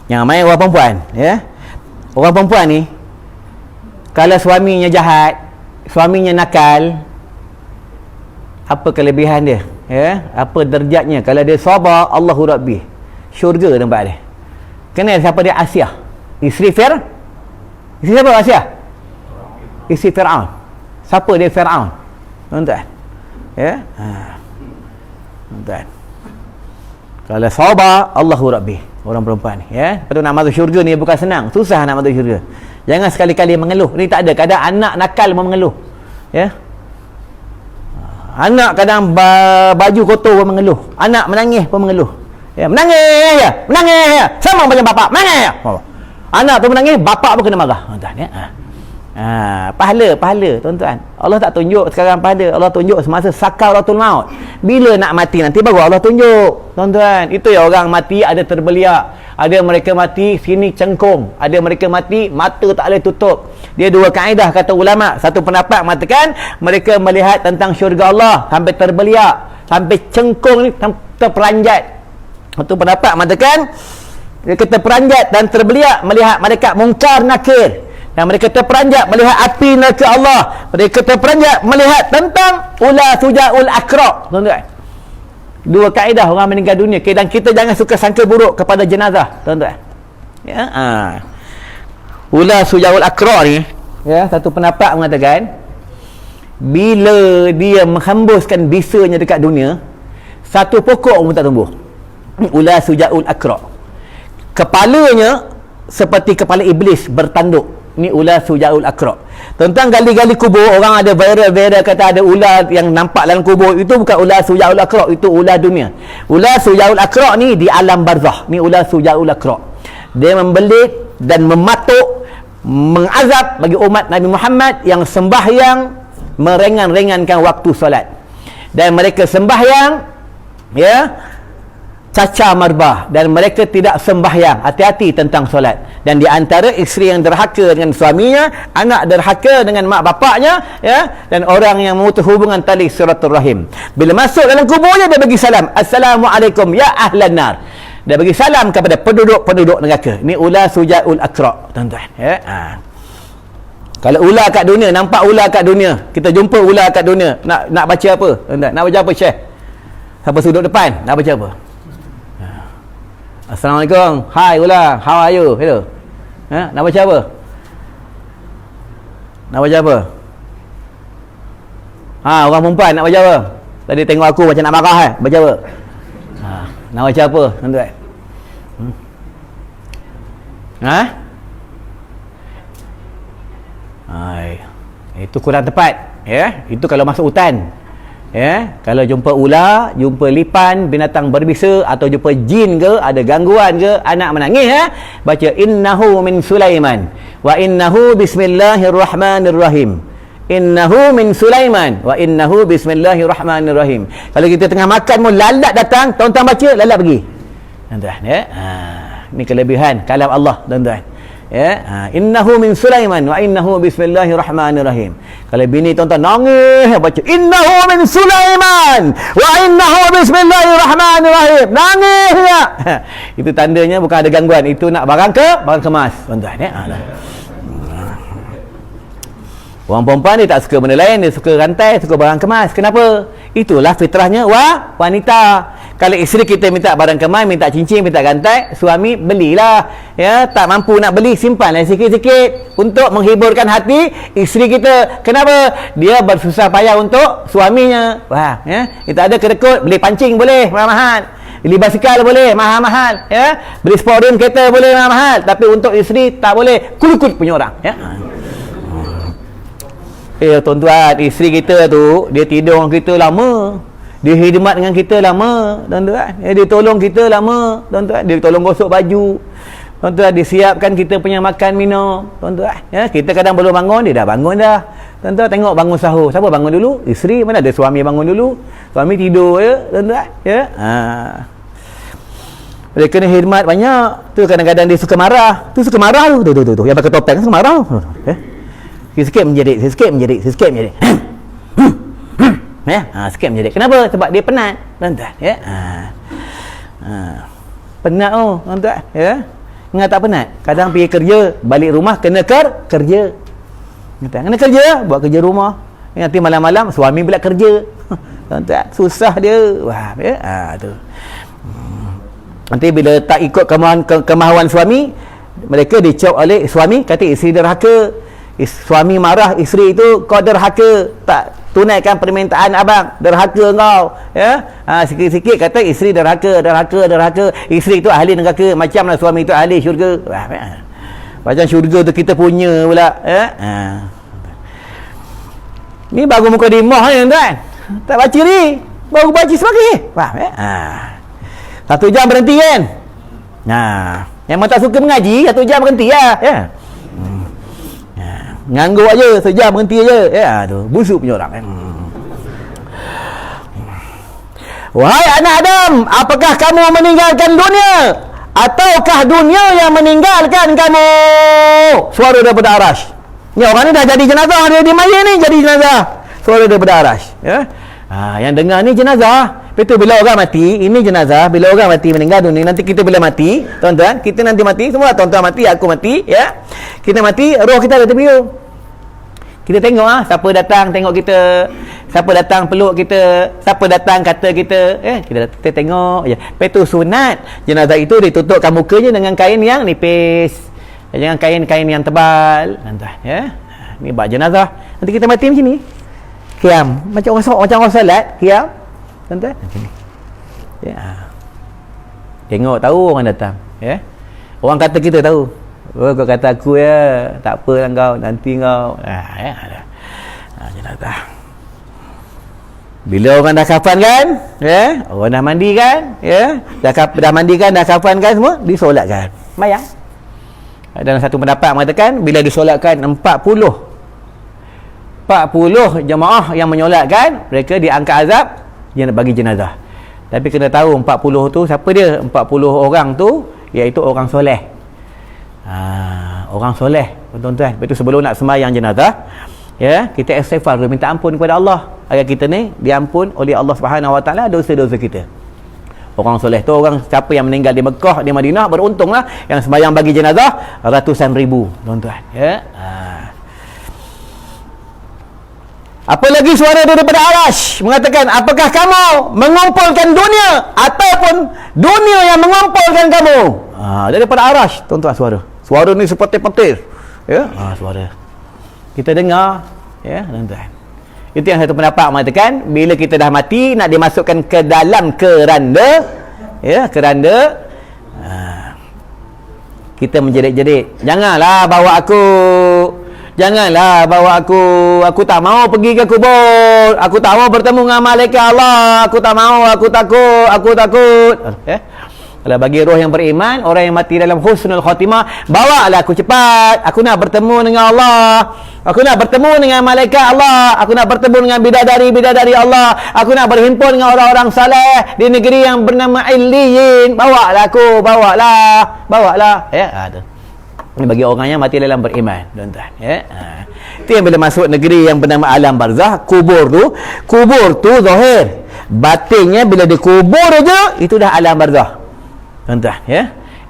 Yang main orang perempuan ya. Orang perempuan ni kalau suaminya jahat, suaminya nakal, apa kelebihan dia ya? Apa derajatnya? Kalau dia sabar, Allahu Rabbi, syurga tempat dia. Kenal siapa dia? Asyah, isteri siapa Asyah? Isteri Fir'aun. Siapa dia Fir'aun? Tuan-tuan ya. Tuan-tuan, kalau sabar, Allahu Rabbi, orang perempuan ni ya. Lepas tu nak masuk syurga ni bukan senang, susah nak masuk syurga. Jangan sekali-kali mengeluh. Ni tak ada, kadang anak nakal pun mengeluh ya. Anak kadang baju kotor pun mengeluh, anak menangis pun mengeluh ya. Menangis ya, sama macam bapak menangis ya. Anak tu menangis, bapak pun kena marah, tuan-tuan ya. Pahala tuan-tuan. Allah tak tunjuk sekarang pahala, Allah tunjuk semasa sakaratul maut. Bila nak mati nanti baru Allah tunjuk, tuan-tuan. Itu ya, orang mati ada terbeliak, ada mereka mati sini cengkung, ada mereka mati mata tak boleh tutup. Dia dua kaedah kata ulama. Satu pendapat mengatakan mereka melihat tentang syurga Allah sampai terbeliak, sampai cengkung ni terperanjat. Satu pendapat mengatakan mereka terperanjat dan terbeliak melihat malaikat mungkar nakir, dan mereka terperanjat melihat api neraka Allah. Mereka terperanjat melihat tentang ula sujaul akra. Tuan-tuan, dua kaedah orang meninggal dunia. Dan kita jangan suka sangka buruk kepada jenazah, tuan-tuan ya. Ula sujaul akra ni ya, satu pendapat mengatakan bila dia menghembuskan bisanya dekat dunia, satu pokok pun tak tumbuh. Ula sujaul akra, kepalanya seperti kepala iblis bertanduk. Ni ular sujaul akra. Tuan-tuan, gali-gali kubur, orang ada viral kata ada ular yang nampak dalam kubur. Itu bukan ular sujaul akra, itu ular dunia. Ular sujaul akra ni di alam barzah. Ni ular sujaul akra. Dia membelit dan mematuk, mengazab bagi umat Nabi Muhammad yang sembahyang meringan-ringankan waktu solat. Dan mereka sembahyang ya caca marbah, dan mereka tidak sembahyang. Hati-hati tentang solat. Dan di antara isteri yang derhaka dengan suaminya, anak derhaka dengan mak bapaknya ya, dan orang yang memutus hubungan tali silaturahim. Bila masuk dalam kuburnya, dia bagi salam, Assalamualaikum ya ahlan nar. Dia bagi salam kepada penduduk-penduduk neraka. Ni ular sujaul akra, tuan-tuan ya. Kalau ular kat dunia, nampak ular kat dunia, kita jumpa ular kat dunia, nak baca apa tuan-tuan? Nak baca apa Syekh? Siapa sudut depan nak baca apa? Assalamualaikum. Hai ular, how are you? Hello. Nak baca apa? Nak baca apa? Orang perempuan nak baca apa? Tadi tengok aku macam nak marah Baca apa? Nak baca apa tuan-tuan? Itu kurang tepat, ya. Itu kalau masuk hutan, ya. Kalau jumpa ular, jumpa lipan, binatang berbisa, atau jumpa jin ke, ada gangguan ke, anak menangis, ya, baca innahu min Sulaiman wa innahu bismillahirrahmanirrahim. Innahu min Sulaiman wa innahu bismillahirrahmanirrahim. Kalau kita tengah makan pun lalat datang, tuan-tuan baca, lalat pergi. Tuan-tuan, ya. Ini kelebihan kalam Allah, tuan-tuan. Ya, innahu min Sulaiman wa innahu bismillahirrahmanirrahim. Kalau bini tuan-tuan nangis, baca innahu min Sulaiman wa innahu bismillahirrahmanirrahim. Nangis ya. Itu tandanya bukan ada gangguan, itu nak barang kemas, tuan-tuan, ya. Orang perempuan dia tak suka benda lain, dia suka rantai, suka barang kemas. Kenapa? Itulah fitrahnya wanita. Kalau isteri kita minta barang kemas, minta cincin, minta rantai, suami belilah. Ya, tak mampu nak beli, simpanlah sikit-sikit untuk menghiburkan hati isteri kita. Kenapa? Dia bersusah payah untuk suaminya. Wah, ya. Kita ada kedekut, beli pancing boleh, mahal-mahal. Beli basikal boleh, mahal-mahal, ya. Beli sport rim kereta boleh, mahal-mahal. Tapi untuk isteri tak boleh, kulukut punya orang, ya. Tuan-tuan, isteri kita tu dia tidur dengan kita lama, dia khidmat dengan kita lama, tuan-tuan, dia tolong kita lama, tuan-tuan, dia tolong gosok baju, tuan-tuan, dia siapkan kita punya makan minum, tuan-tuan, ya. Kita kadang belum bangun, dia dah bangun dah, tuan-tuan. Tengok bangun sahur, siapa bangun dulu? Isteri. Mana ada suami bangun dulu? Suami tidur, ya, tuan-tuan, ya. Dia kena khidmat banyak tu. Kadang-kadang dia suka marah tu, yang pakai topeng suka marah tu, ya. Sikit menjerit, sikit menjerit. Ya, sikit menjerit. Kenapa? Sebab dia penat, tuan-tuan, ya. Penat tuan-tuan, ya. Ingat tak penat? Kadang pergi kerja, balik rumah kena kerja. Kena kerja, buat kerja rumah. Nanti malam-malam suami pula kerja. Tuan-tuan, susah dia. Wah, ya. Tu. Nanti bila tak ikut kemahuan suami, mereka dicop oleh suami, kata isteri derhaka. Suami marah isteri itu, kau derhaka, tak tunaikan permintaan abang, derhaka kau, ya. Sikit-sikit kata isteri derhaka. Isteri itu ahli neraka, macamlah suami itu ahli syurga. Macam syurga tu kita punya pula, ya. Ni baru mukadimah ni, tuan. Tak baca ni, baru baca sebagainya. Faham, ya. 1 jam berhenti kan. Yang tak suka mengaji 1 jam berhenti lah, ya. Nganggur aja, sejam berhenti aja, ya. Tu busuk punya orang, kan. Wahai anak Adam, apakah kamu meninggalkan dunia ataukah dunia yang meninggalkan kamu? Suara daripada Arash. Ni orang ni dah jadi jenazah, dia di mayat ni jadi jenazah. Suara daripada Arash, ya. Yang dengar ni jenazah. Betul, bila orang mati, ini jenazah. Bila orang mati meninggal dunia, nanti kita bila mati, tuan-tuan, kita nanti mati, semua tuan-tuan mati, aku mati, ya. Kita mati, roh kita ada terbiru. Kita tengok siapa datang tengok kita, siapa datang peluk kita, siapa datang kata kita, kita tengok je. Lepas tu sunat jenazah itu ditutupkan mukanya dengan kain yang nipis, jangan kain-kain yang tebal, tuan-tuan, ya. Ni bab jenazah. Nanti kita mati macam ni, kiam, macam orang solat, kiam, tuan-tuan, macam ni, ya. Tengok, tahu orang datang, ya. Orang kata kita tahu. Kau kata aku, ya, tak apalah kau, nanti kau, ya, jenazah. Bila orang dah kafan kan, ya, orang dah mandi kan, ya, dah mandi kan, dah kafan kan, semua disolatkan, bayang. Dalam satu pendapat mengatakan bila disolatkan 40 jemaah yang menyolatkan, mereka diangkat azab bagi jenazah. Tapi kena tahu 40 tu siapa dia? 40 orang tu iaitu orang soleh. Orang soleh, tuan-tuan. Lepas tu sebelum nak sembahyang jenazah, ya, kita istighfar, minta ampun kepada Allah agar kita ni diampun oleh Allah Subhanahu Wa Taala dosa-dosa kita. Orang soleh tu orang siapa yang meninggal di Mekah, di Madinah, beruntunglah yang sembahyang bagi jenazah ratusan ribu, tuan-tuan, ya. Apa lagi suara daripada Arash mengatakan, apakah kamu mengumpulkan dunia ataupun dunia yang mengumpulkan kamu? Daripada Arash, tuan-tuan, suara ni seperti petir, ya. Suara kita dengar, ya, tuan-tuan. Itu yang satu pendapat mengatakan bila kita dah mati nak dimasukkan ke dalam keranda, ya, keranda, kita menjerit-jerit, janganlah bawa aku, janganlah bawa aku tak mau pergi ke kubur, aku tak mau bertemu dengan malaikat Allah, aku tak mau, aku takut. Kalau bagi roh yang beriman, orang yang mati dalam husnul khatimah, bawalah aku cepat, aku nak bertemu dengan Allah, aku nak bertemu dengan malaikat Allah, aku nak bertemu dengan bidadari Allah, aku nak berhimpun dengan orang-orang saleh di negeri yang bernama Illiyin. Bawalah aku, bawalah. Tu. Ini bagi orang yang mati dalam beriman, tuan-tuan. Itu yang bila masuk negeri yang bernama alam barzah, kubur tu zahir. Batinnya bila dikubur aja, itu dah alam barzah. Tuan-tuan,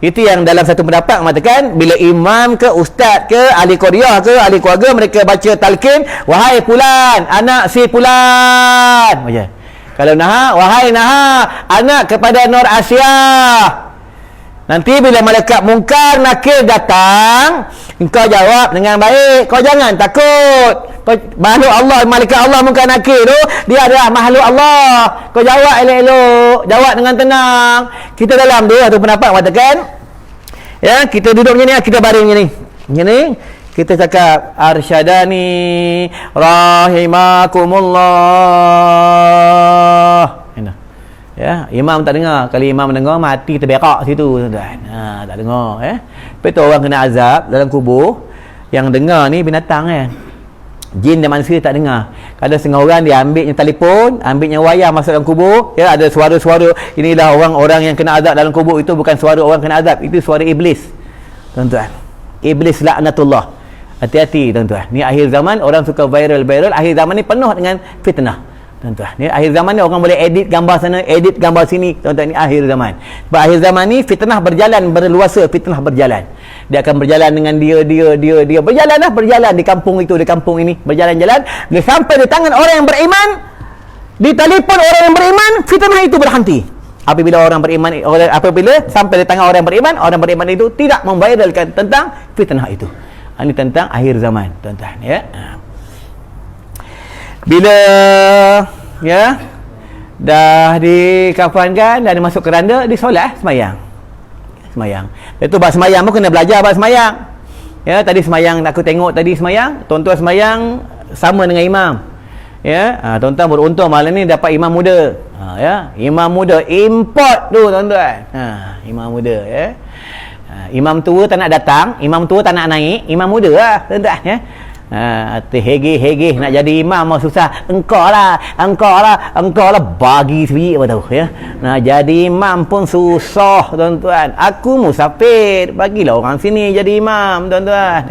itu yang dalam satu pendapat mengatakan, bila imam ke ustaz ke ahli qaryah ke ahli keluarga, mereka baca talqin, wahai fulan, anak si fulan. Macam. Kalau wahai anak kepada Nur Asia. Nanti bila malaikat mungkar nakir datang, engkau jawab dengan baik. Kau jangan takut. Makhluk Allah, malaikat Allah mungkar nakir tu, dia adalah makhluk Allah. Kau jawab elok-elok, jawab dengan tenang. Kita dalam dia tu pendapat katakan, kita duduk macam ni, kita baring macam ni. Kita cakap arsyadani rahimakumullah. Imam tak dengar. Kalau imam dengar, mati kita berak situ, tuan-tuan. Tak dengar. Lepas tu orang kena azab dalam kubur. Yang dengar ni binatang kan. Jin dan manusia tak dengar. Ada setengah orang dia ambilnya telefon, ambilnya wayar masuk dalam kubur. Ada suara-suara. Inilah orang-orang yang kena azab dalam kubur. Itu bukan suara orang kena azab, itu suara iblis, tuan-tuan. Iblis laknatullah. Hati-hati, tuan-tuan. Ni akhir zaman, orang suka viral. Akhir zaman ni penuh dengan fitnah, tuan-tuan. Ni akhir zaman ni orang boleh edit gambar sana, edit gambar sini, tuan-tuan. Ni akhir zaman. Sebab akhir zaman ni fitnah berjalan, berluasa fitnah berjalan. Dia akan berjalan dengan dia berjalan di kampung itu, di kampung ini, berjalan-jalan. Bila sampai di tangan orang yang beriman, di telefon orang yang beriman, fitnah itu berhenti. Apabila sampai di tangan orang beriman itu tidak memviralkan tentang fitnah itu. Ini tentang akhir zaman, tuan-tuan. Bila dah dikafankan, dah masuk keranda, disolat semayang. Lepas tu bab semayang pun kena belajar bab semayang. Tadi semayang aku tengok tadi semayang, tuan-tuan semayang sama dengan imam. Tuan-tuan beruntung malam ni dapat imam muda. Imam muda import tu, tuan-tuan. Imam muda, imam tua tak nak datang, imam tua tak nak naik, imam muda lah, tuan-tuan. Hegeh nak jadi imam susah. Engkau lah bagi sebiji apa tahu nak jadi imam pun susah, tuan-tuan. Aku musafir, bagilah orang sini jadi imam, tuan-tuan.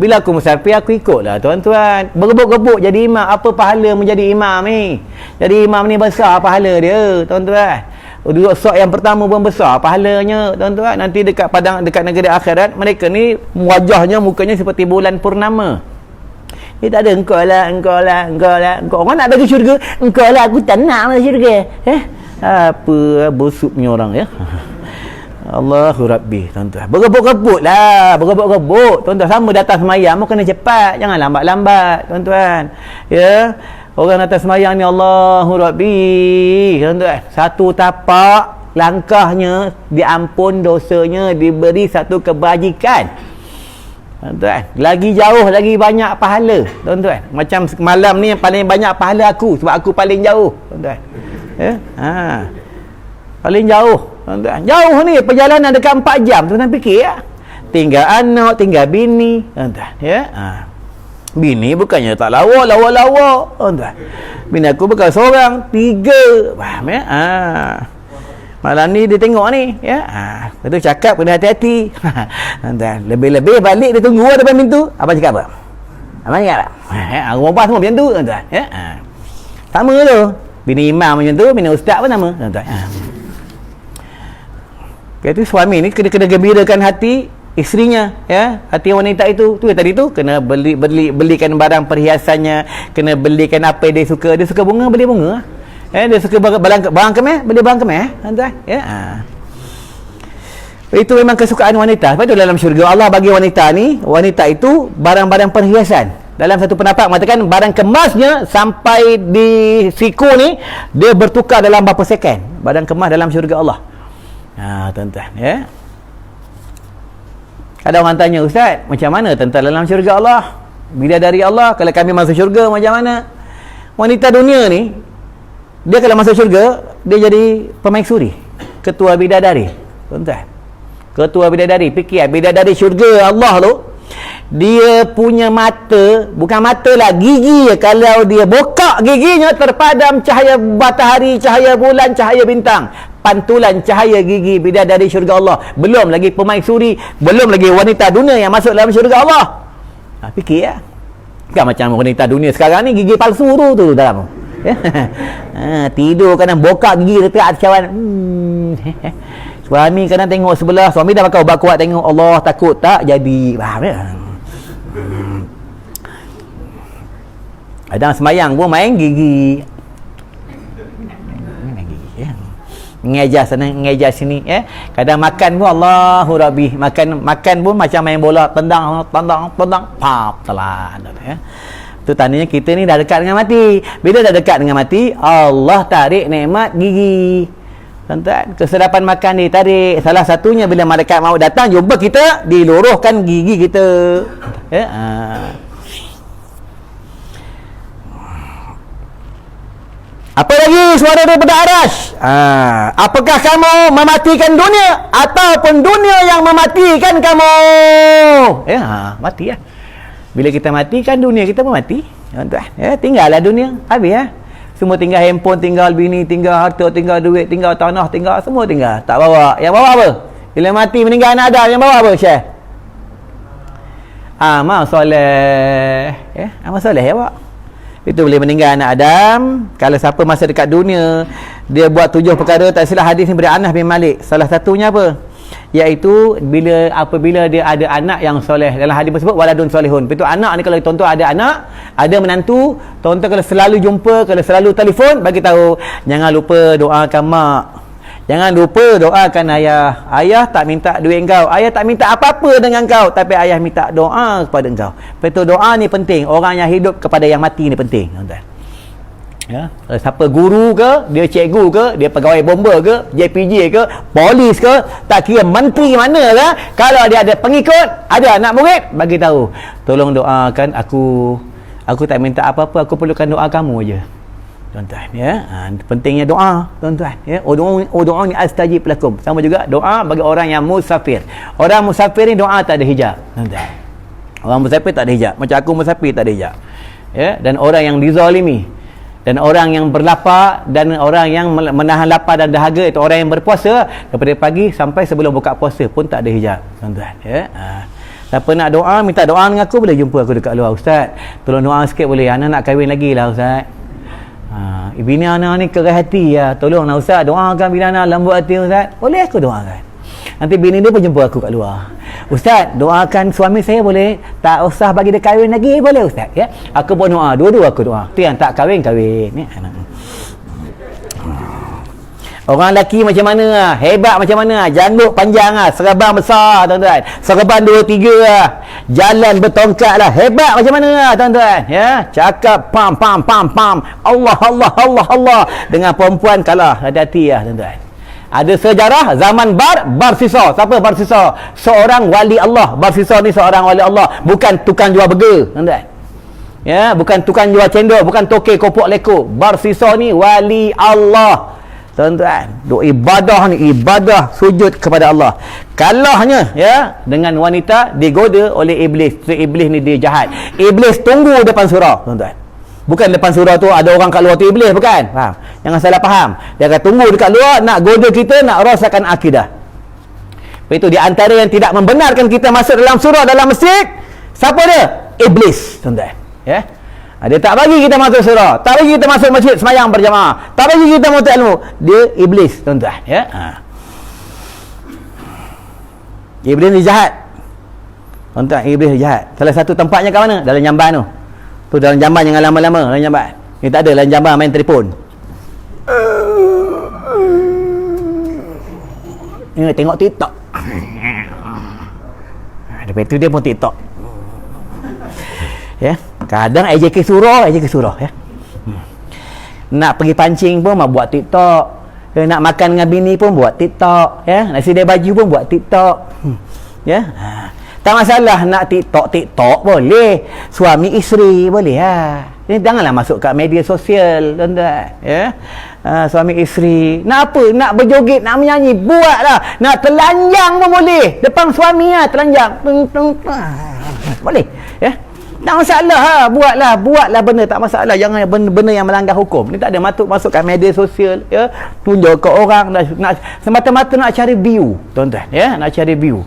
Bila aku musafir, aku ikutlah, tuan-tuan. Bergebuk-gebuk jadi imam. Apa pahala menjadi imam ni? Jadi imam ni besar pahala dia, tuan-tuan. Duduk sok yang pertama pun besar pahalanya, tuan-tuan. Nanti dekat negeri akhirat, mereka ni mukanya seperti bulan purnama. Dia tak ada engkau lah. Orang nak bagi syurga, engkau lah, aku tak nak masuk syurga. Apa busuknya orang Allahu Rabbi, tuan-tuan. Bergebuk-gebuk lah, tuan-tuan. Sama datang semayang pun kena cepat, jangan lambat-lambat, tuan-tuan. Orang datang semayang ni Allahu Rabbi, tuan-tuan. Satu tapak langkahnya diampun dosanya, diberi satu kebajikan, tuan-tuan. Lagi jauh, lagi banyak pahala, tuan-tuan. Macam malam ni yang paling banyak pahala aku, sebab aku paling jauh, tuan-tuan. Paling jauh, tuan-tuan. Jauh ni perjalanan dekat 4 jam, tuan-tuan fikir tinggal anak, tinggal bini, tuan-tuan. Bini bukannya tak lawa, tuan-tuan. Bini aku bukan seorang, 3. Faham malam ni dia tengok ni, lepas tu cakap kena hati-hati. Lebih-lebih balik dia tunggu depan pintu. Abang cakap apa? Abang cakap apa? Rumah semua macam tu, tuan-tuan. Sama tu. Bini imam macam tu, bini ustaz pun sama, tuan-tuan. Lepas tu suami ni kena gembirakan hati isterinya, hati wanita itu. Tu tadi tu kena belikan barang perhiasannya, kena belikan apa dia suka. Dia suka bunga, beli bunga. Dia suka barang kemas, beli barang kemas, tuan-tuan. Itu memang kesukaan wanita. Sebab itu dalam syurga Allah bagi wanita itu barang-barang perhiasan. Dalam satu pendapat mengatakan barang kemasnya sampai di siku ni dia bertukar dalam berapa second. Barang kemas dalam syurga Allah. Tuan-tuan, Ada orang tanya, Ustaz, macam mana tentang dalam syurga Allah? Bidadari Allah, kalau kami masuk syurga macam mana? Wanita dunia ni, dia kalau masuk syurga, dia jadi pemaisuri, ketua bidadari. Tuan-tuan, ketua bidadari. Fikir, bidadari syurga Allah tu, dia punya mata, bukan mata lah, gigi. Kalau dia buka giginya, terpadam cahaya matahari, cahaya bulan, cahaya bintang, pantulan cahaya gigi bidadari syurga Allah. Belum lagi pemaisuri, belum lagi wanita dunia yang masuk dalam syurga Allah. Fikir ya, kan macam wanita dunia sekarang ni, gigi palsu tu dalam tidur kadang buka gigi dekat cawan. Suami kadang tengok sebelah, suami dah pakai ubat kuat, tengok Allah takut tak jadi. Faham tak? Kadang semayang pun main gigi, ngejar sana ngejar sini, kadang makan pun Allahu Rabbi, makan pun macam main bola, tendang pap telan, tu tandanya kita ni dah dekat dengan mati. Bila dah dekat dengan mati, Allah tarik nikmat gigi. Tuan-tuan, kesedapan makan ditarik. Salah satunya bila malaikat maut datang jumpa kita, diluruhkan gigi kita. Apa lagi suara daripada Arash? Apakah kamu mematikan dunia ataupun dunia yang mematikan kamu? Mati ya. Bila kita matikan dunia, kita pun mati. Tuan-tuan, tinggallah dunia. Habis ya. Semua tinggal handphone, tinggal bini, tinggal harta, tinggal duit, tinggal tanah, tinggal semua tinggal. Tak bawa. Yang bawa apa? Bila mati meninggal anak Adam, yang bawa apa, Syekh? Amal soleh. Amal soleh ya, Pak. Itu boleh meninggal anak Adam. Kalau siapa masa dekat dunia, dia buat 7 perkara, tak silap hadis ni dari Anas bin Malik. Salah satunya apa? Iaitu apabila dia ada anak yang soleh. Dalam hadis tersebut, waladun solehun. Itu anak ni, kalau tuan-tuan ada anak, ada menantu, tuan-tuan kalau selalu jumpa, kalau selalu telefon, bagi tahu, jangan lupa doakan mak, jangan lupa doakan ayah. Ayah tak minta duit engkau, ayah tak minta apa-apa dengan engkau, tapi ayah minta doa kepada engkau. Itu doa ni penting. Orang yang hidup kepada yang mati ni penting, tuan-tuan. Ya, siapa guru ke, dia cikgu ke, dia pegawai bomba ke, JPJ ke, polis ke, tak kira menteri mana lah, kalau dia ada pengikut, ada anak murid, bagi tahu, tolong doakan aku tak minta apa-apa, aku perlukan doa kamu aja, tuan-tuan ya. Pentingnya doa, tuan-tuan ya. Doa ni astajib lakum. Sama juga doa bagi orang yang musafir. Orang musafir ni doa tak ada hijab, tuan-tuan. Orang musafir tak ada hijab, macam aku musafir tak ada hijab ya. Dan orang yang dizalimi, dan orang yang berlapar, dan orang yang menahan lapar dan dahaga, itu orang yang berpuasa daripada pagi sampai sebelum buka puasa pun tak ada hijab, tuan-tuan ya. Siapa nak doa, minta doa dengan aku, boleh jumpa aku dekat luar. Ustaz, tolong doa sikit boleh, anak nak kahwin lagi lah Ustaz. Bini anak ni keras hati ya, tolonglah Ustaz, doakan bini anak lembut hati Ustaz. Boleh aku doakan. Nanti bini dia pun jumpa aku kat luar. Ustaz, doakan suami saya boleh? Tak usah bagi dia kahwin lagi, boleh Ustaz ya? Aku pun doa, dua-dua aku doa. Tu yang tak kahwin ya. Orang lelaki macam mana? Hebat macam mana? Janggut panjang serabang besar tuan-tuan. Serabang 2-3 jalan bertongkat lah. Hebat macam mana tuan-tuan? Ya, cakap pam. Allah. Dengan perempuan kalah. Hati-hati tuan-tuan. Ada sejarah zaman Barsisa. Siapa Barsisa? Seorang wali Allah. Barsisa ni seorang wali Allah, bukan tukang jual burger, tuan-tuan. Ya, bukan tukang jual cendol, bukan toke kopok leko. Barsisa ni wali Allah, tuan-tuan. Ibadah ni ibadah sujud kepada Allah. Kalahnya ya dengan wanita digoda oleh iblis. So, iblis ni dia jahat. Iblis tunggu depan surau, tuan-tuan. Bukan depan surau tu ada orang kat luar tu iblis, bukan. Faham? Jangan salah faham. Dia akan tunggu dekat luar nak goda kita, nak rosakkan akidah. Itu di antara yang tidak membenarkan kita masuk dalam surau dalam masjid. Siapa dia? Iblis, tuan-tuan. Ya. Dia tak bagi kita masuk surau, tak bagi kita masuk masjid sembahyang berjamaah, tak bagi kita menuntut ilmu. Dia iblis, tuan-tuan ya. Iblis ni jahat, tuan-tuan. Iblis ni jahat. Salah satu tempatnya kat mana? Dalam jamban tu. Tu dalam jamban, jangan lama-lama dalam jamban. Ni tak ada dalam jamban main telefon. Ni tengok TikTok. Lepas tu dia pun TikTok. Ya, kadang AJK surau ya. Nak pergi pancing pun buat TikTok. Nak makan dengan bini pun buat TikTok ya. Nak sedia baju pun buat TikTok. Ya. Tak masalah nak TikTok boleh. Suami isteri boleh lah. Ini janganlah masuk kat media sosial, tuan-tuan. Ya. Suami isteri. Nak apa? Nak berjoget, nak menyanyi, buatlah. Nak telanjang pun boleh. Depan suami lah, telanjang. Boleh. Ya. Tak masalah ha. Buatlah benda, tak masalah. Jangan benda yang melanggar hukum. Ni tak ada masuk kat media sosial, ya. Tunjuk ke orang, nak semata-mata nak cari view, tuan-tuan, ya. Nak cari view.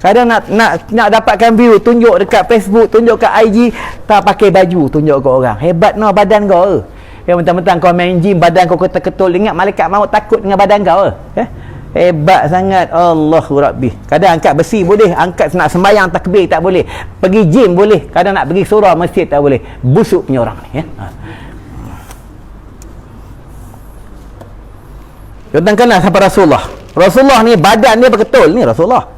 Kadang nak dapatkan view, tunjuk dekat Facebook, tunjuk kat IG, tak pakai baju, tunjuk ke orang. Hebat no badan kau. Ya, mentang-mentang kau main gym, badan kau ketul-ketul, ingat malaikat maut takut dengan badan kau. Ya. Hebat sangat. Allahu Rabbi. Kadang angkat besi boleh, angkat nak sembahyang takbir tak boleh. Pergi gym boleh, kadang nak pergi surau masjid tak boleh. Busuk punya orang ni, ya. Tentang kenal sampai Rasulullah. Rasulullah ni badan dia berketul ni Rasulullah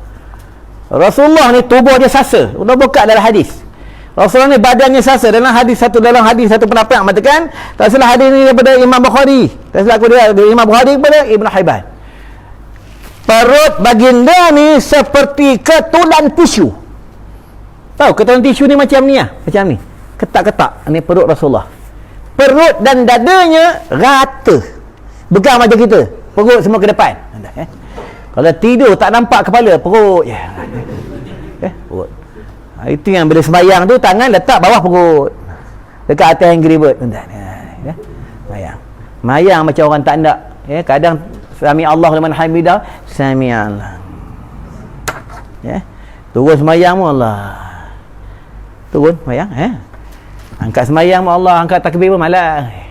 ni tubuh dia sasa. Sudah buka dalam hadis. Rasulullah ni badannya sasa. Dalam hadis satu pendapat yang mengatakan, tak salah hadis ni daripada Imam Bukhari. Tak salah aku dia Imam Bukhari kepada Ibn Hibban. Perut baginda ni seperti ketulan tisu. Tahu ketulan tisu ni macam ni lah. Macam ni. Ketak-ketak. Ni perut Rasulullah. Perut dan dadanya rata. Pegang macam kita. Perut semua ke depan. Kalau tidur tak nampak kepala, perut je. Perut. Itu yang bila sembahyang tu, tangan letak bawah perut. Dekat atas hanging bird. Sembahyang macam orang tak nak. Kadang Sami Allah liman hamidah, Sami Allah. Turun sembahyang pun Allah. Turun sembahyang. Angkat sembahyang pun Allah, angkat takbir pun malas.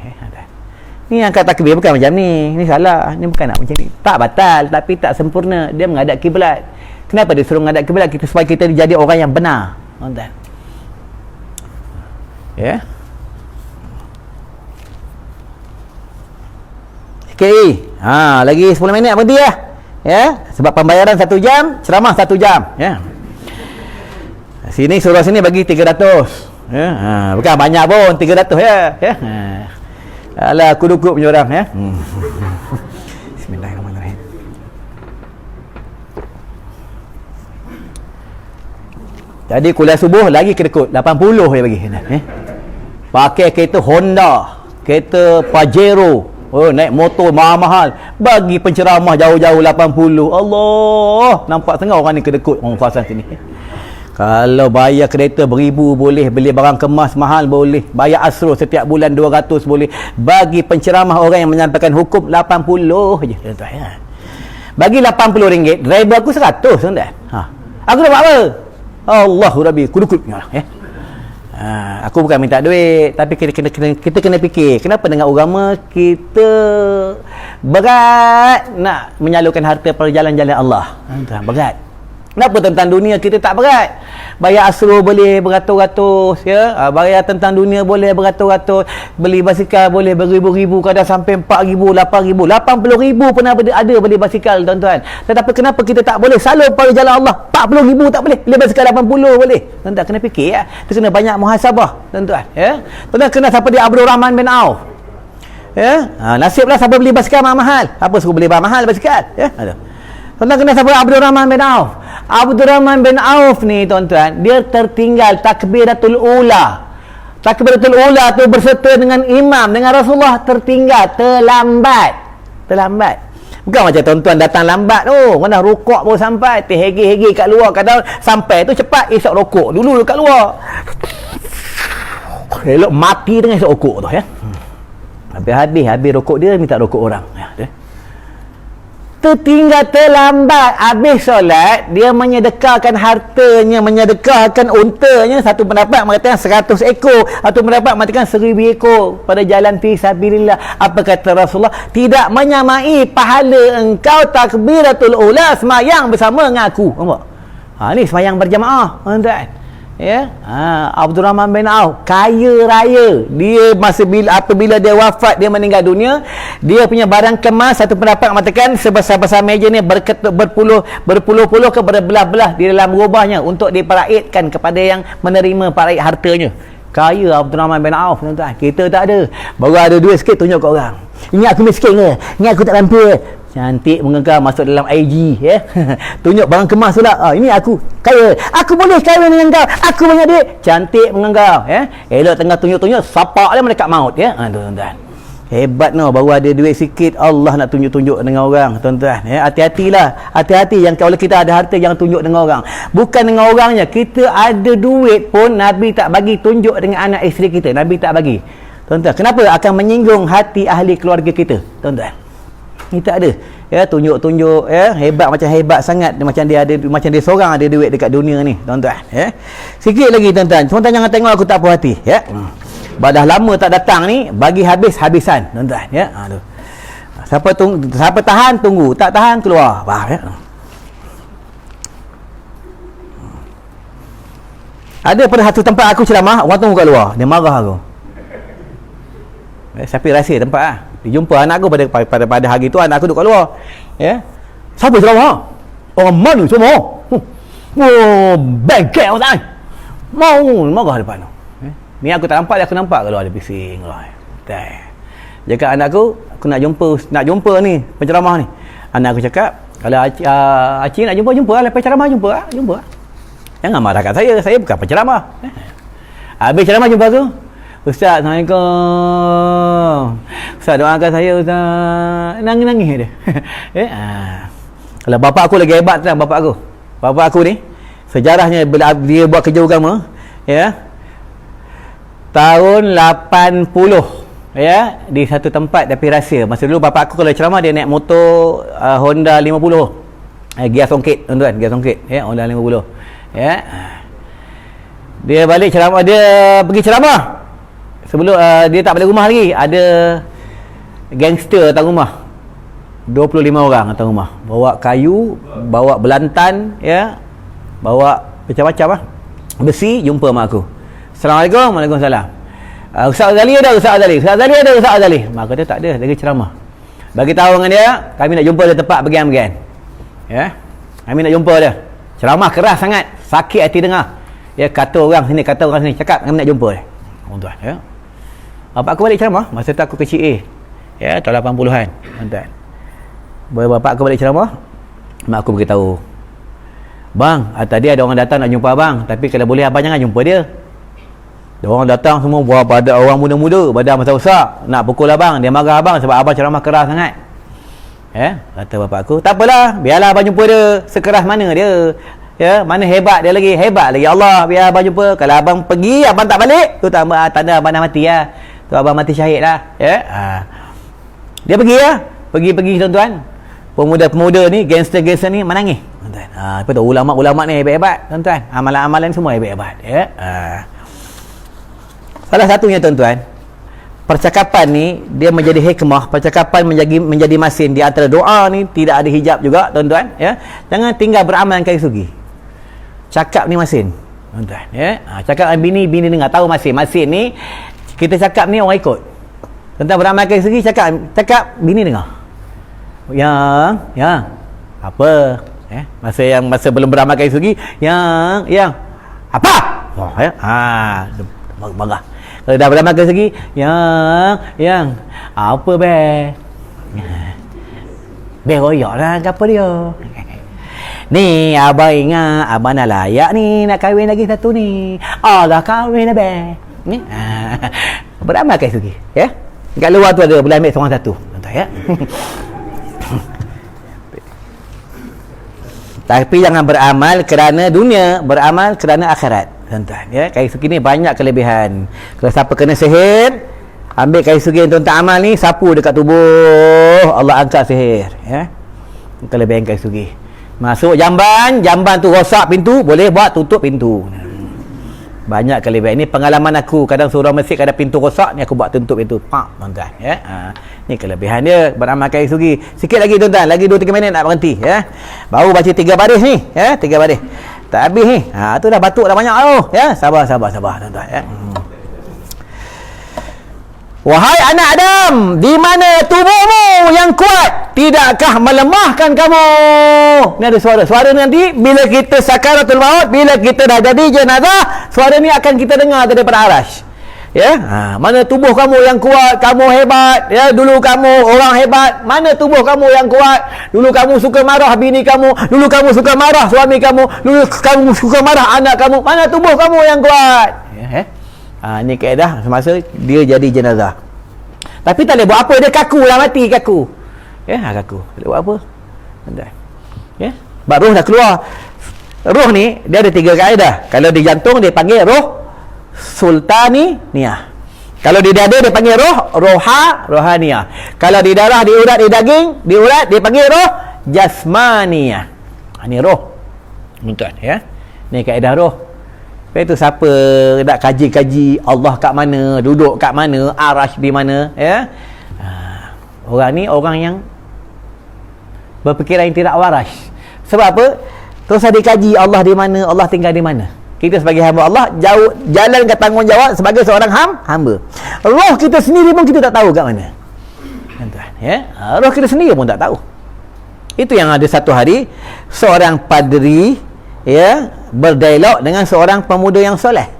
Ni angkat takbir bukan macam ni. Ni salah. Ni bukan nak macam ni. Tak batal, tapi tak sempurna. Dia menghadap kiblat. Kenapa dia suruh menghadap kiblat? Supaya kita jadi orang yang benar. Tuan-tuan. Ya. Okey. Lagi 10 minit berhenti lah. Ya. Sebab pembayaran 1 jam, ceramah 1 jam. Ya. Sini surau sini bagi 300. Ya. Bukan banyak pun 300 ya. Ya. Alah, kuduk-kuduk punya orang, ya. Bismillahirrahmanirrahim. Jadi kuliah subuh lagi kedekut 80 je bagi. Pakai kereta Honda, kereta Pajero, naik motor mahal-mahal, bagi penceramah jauh-jauh 80. Allah, nampak tengah orang ni kedekut orang kawasan sini. Kalau bayar kereta beribu boleh, beli barang kemas mahal boleh, bayar asro setiap bulan 200 boleh, bagi penceramah orang yang menyampaikan hukum 80 je. Bagi RM80, driver aku 100, tuan-tuan. Aku dapat apa? Allahu Rabbi, kudukut punya orang, ya. Aku bukan minta duit, tapi kita kena fikir, kenapa dengan agama kita berat nak menyalurkan harta perjalan-jalan Allah. Berat. Kenapa tentang dunia kita tak berat? Bayar asro boleh beratus-ratus, ya. Bayar tentang dunia boleh beratus-ratus. Beli basikal boleh beribu-ribu, kadang sampai 4,000, 8,000, 80,000 pernah ada beli basikal, tuan-tuan. Tetapi kenapa kita tak boleh salur pada jalan Allah? 40,000 tak boleh. Beli basikal 80 boleh. Tuan-tuan kena fikir, ya. Kita kena banyak muhasabah, tuan-tuan, ya. Tuan-tuan kena siapa dia Abdul Rahman bin Auf. Ya. Nasiblah siapa beli basikal mahal. Apa suruh beli mahal basikal, ya. Tuan-tuan kena siapa Abdul Rahman bin Auf. Abdul Rahman bin Auf ni, tuan-tuan, dia tertinggal takbiratul ula. Takbiratul ula tu berserta dengan imam, dengan Rasulullah, tertinggal, terlambat. Bukan macam tuan-tuan datang lambat tu, mana rukuk baru sampai, terhegi-hegi kat luar, kadang sampai tu cepat, esok rukuk dulu kat luar. Elok mati dengan esok rukuk tu, ya. Habis rukuk dia, minta rukuk orang, ya. Tertinggal, terlambat, habis solat, dia menyedekahkan hartanya, menyedekahkan untanya. Satu pendapat mengatakan 100 ekor, satu pendapat mengatakan 1,000 ekor pada jalan fi sabilillah. Apa kata Rasulullah? Tidak menyamai pahala engkau takbiratul ula semayang bersama dengan aku. Nampak? Ni semayang berjamaah, tuan-tuan. Ya, Abdul Rahman bin Auf kaya raya. Dia apabila dia wafat, dia meninggal dunia, dia punya barang kemas, satu pendapat mengatakan sebesar-besar meja ni berpuluh-puluh ke berbelah-belah di dalam rumahnya untuk diperaitkan kepada yang menerima parait hartanya. Kaya Abdul Rahman bin Auf, tuan-tuan. Kita tak ada. Baru ada duit sikit tunjuk ke orang. Ingat aku miskin ke? Ingat aku tak mampu ke? Cantik mengegar masuk dalam IG ya. Tunjuk barang kemas pula. Ini aku kaya. Aku boleh kahwin dengan kau. Aku banyak duit. Cantik mengegar ya. Elok tengah tunjuk-tunjuk sapak dia malaikat maut ya. Tuan-tuan. Hebat baru ada duit sikit Allah nak tunjuk-tunjuk dengan orang, tuan-tuan ya. Hati-hatilah. Hati-hati yang kalau kita ada harta jangan tunjuk dengan orang. Bukan dengan orangnya. Kita ada duit pun Nabi tak bagi tunjuk dengan anak isteri kita. Nabi tak bagi. Tuan-tuan, kenapa? Akan menyinggung hati ahli keluarga kita, tuan-tuan. Ni tak ada ya, tunjuk-tunjuk ya, hebat macam hebat sangat macam dia seorang ada duit dekat dunia ni, tuan-tuan ya. Sikit lagi tuan-tuan, jangan tengok aku tak puas hati ya. Dah lama tak datang ni, bagi habis-habisan tuan-tuan ya. Siapa tahan tunggu, tak tahan keluar. Faham ya? Ada pada satu tempat aku ceramah, orang tunggu kat luar, dia marah aku. Siapa rahsia tempat ah? Dia jumpa anak aku pada hari tu, anak aku duduk kat luar. Ya. Siapa ceramah? Orang mana semua? Bengkel orang. Mau marah depan tu. Ni aku tak nampak dia, aku nampak kat luar dia bising keluar. Cakap anak aku nak jumpa ni penceramah ni. Anak aku cakap, kalau Acik nak jumpa lah, lepas ceramah jumpa. Jangan marah kat saya bukan penceramah. Habis ceramah jumpa aku. Ustaz, Assalamualaikum. Ustaz, doakan saya Ustaz. Nangis-nangis dia. Kalau bapak aku lagi hebat tentang bapak aku ni, sejarahnya dia buat kerja agama ya. Tahun 80 ya, di satu tempat tapi rahsia. Masa dulu bapak aku kalau ceramah dia naik motor Honda 50. Gear songket, tuan-tuan, gear songket ya, Honda 50. Ya. Dia balik ceramah, dia pergi ceramah. Sebelum dia tak balik rumah lagi, ada gangster datang rumah. 25 orang datang rumah. Bawa kayu, bawa belantan ya. Bawa macam-macam besi, jumpa mak aku. Assalamualaikum. Waalaikumsalam. Ustaz Azali ada, Ustaz Azali. Ustaz Azali ada, Ustaz Azali. Mak kata tak ada, lagi ceramah. Bagi tahu dengan dia, kami nak jumpa dia tempat bagian-bagian. Ya. Kami nak jumpa dia. Ceramah keras sangat, sakit hati dengar. Ya, kata orang sini, cakap kami nak jumpa dia. Tuan-tuan ya. Bapak aku balik ceramah, masa tu aku kecil ya, tahun 80-an, tuan-tuan. Bapak aku balik ceramah, mak aku beritahu, bang, tadi ada orang datang nak jumpa abang, tapi kalau boleh abang jangan jumpa dia. Orang datang semua buah badan orang muda-muda, badan besar-besar, nak pukul abang. Dia marah abang sebab abang ceramah keras sangat. Ya, kata bapak aku, tak apalah, biarlah abang jumpa dia. Sekeras mana dia? Ya, mana hebat dia lagi? Hebat lagi Allah. Biar abang jumpa. Kalau abang pergi, abang tak balik, tu tanda abang dah mati lah. Tu abang mati syahid lah. Ya. Dia pergi ya. Pergi tuan-tuan. Pemuda-pemuda ni, gangster-gangster ni menangis. Tuan-tuan. Lepas tu ulama-ulama ni hebat-hebat, tuan-tuan. Amalan-amalan semua hebat-hebat. Ya. Salah satunya tuan-tuan, percakapan ni dia menjadi hikmah, percakapan menjadi masin di antara doa ni, tidak ada hijab juga tuan-tuan ya. Jangan tinggal beramal kali sugi. Cakap ni masin tuan-tuan ya. Cakap dengan bini dengar, tahu masin ni kita cakap ni orang ikut. Tuan-tuan beramal kali sugi, cakap bini dengar. Yang apa ya? Masa belum beramal kali sugi, yang apa? Ya. Bangga. Kalau dah beramal ke segi, yang apa be royak lah apa dia. Ni abang ingat abang dah layak ni nak kahwin lagi satu ni. Dah kahwin dah be. Ni beramal ke segi ya. Kat luar tu ada boleh ambil seorang satu. Tuan ya. Tapi jangan beramal kerana dunia, beramal kerana akhirat. Tuan-tuan ya, kayu sugi ni banyak kelebihan. Kalau siapa kena sihir, ambil kayu sugi yang tuan-tuan amal ni, sapu dekat tubuh, Allah angkat sihir ya. Kelebihan kayu sugi. Masuk jamban tu rosak pintu, boleh buat tutup pintu. Banyak kelebihan. Ini pengalaman aku, kadang surau masjid kadang pintu rosak ni aku buat tutup pintu. Tuan-tuan ya. Ni kelebihan dia beramal kayu sugi. Sikit lagi tuan-tuan, lagi 2-3 minit nak berhenti ya. Baru baca 3 baris ni ya, 3 baris. Tak habis ni. Tu dah batuk dah banyak tu. Ya, sabar tuan-tuan ya. Wahai anak Adam, di mana tubuhmu yang kuat? Tidakkah melemahkan kamu? Ni ada suara. Suara nanti bila kita sakaratul maut, bila kita dah jadi jenazah, suara ni akan kita dengar daripada arasy. Ya, mana tubuh kamu yang kuat, kamu hebat, ya, dulu kamu orang hebat, mana tubuh kamu yang kuat, dulu kamu suka marah bini kamu, dulu kamu suka marah suami kamu, dulu kamu suka marah anak kamu, mana tubuh kamu yang kuat. Ya, ni kaedah semasa dia jadi jenazah. Tapi tak boleh buat apa, dia kaku lah, mati kaku. Ya, kaku. Tak boleh buat apa. Ya, baru dah keluar. Roh ni dia ada 3 kaedah. Kalau di jantung dia panggil roh sultaniyah. Kalau di dada dia panggil rohaniyah. Kalau di darah, di urat, di daging, di urat dia panggil roh jasmaniyah. Ni roh. Tuan, ya. Ni kaedah roh. Lepas tu siapa nak kaji-kaji Allah kat mana, duduk kat mana, arash di mana, ya. Orang ni orang yang berfikiran yang tidak waras. Sebab apa? Terus ada kaji Allah di mana, Allah tinggal di mana. Kita sebagai hamba Allah jalankan tanggungjawab sebagai seorang hamba. Roh kita sendiri pun kita tak tahu kat mana. Tuan, ya. Roh kita sendiri pun tak tahu. Itu yang ada satu hari seorang padri, ya, berdialog dengan seorang pemuda yang soleh.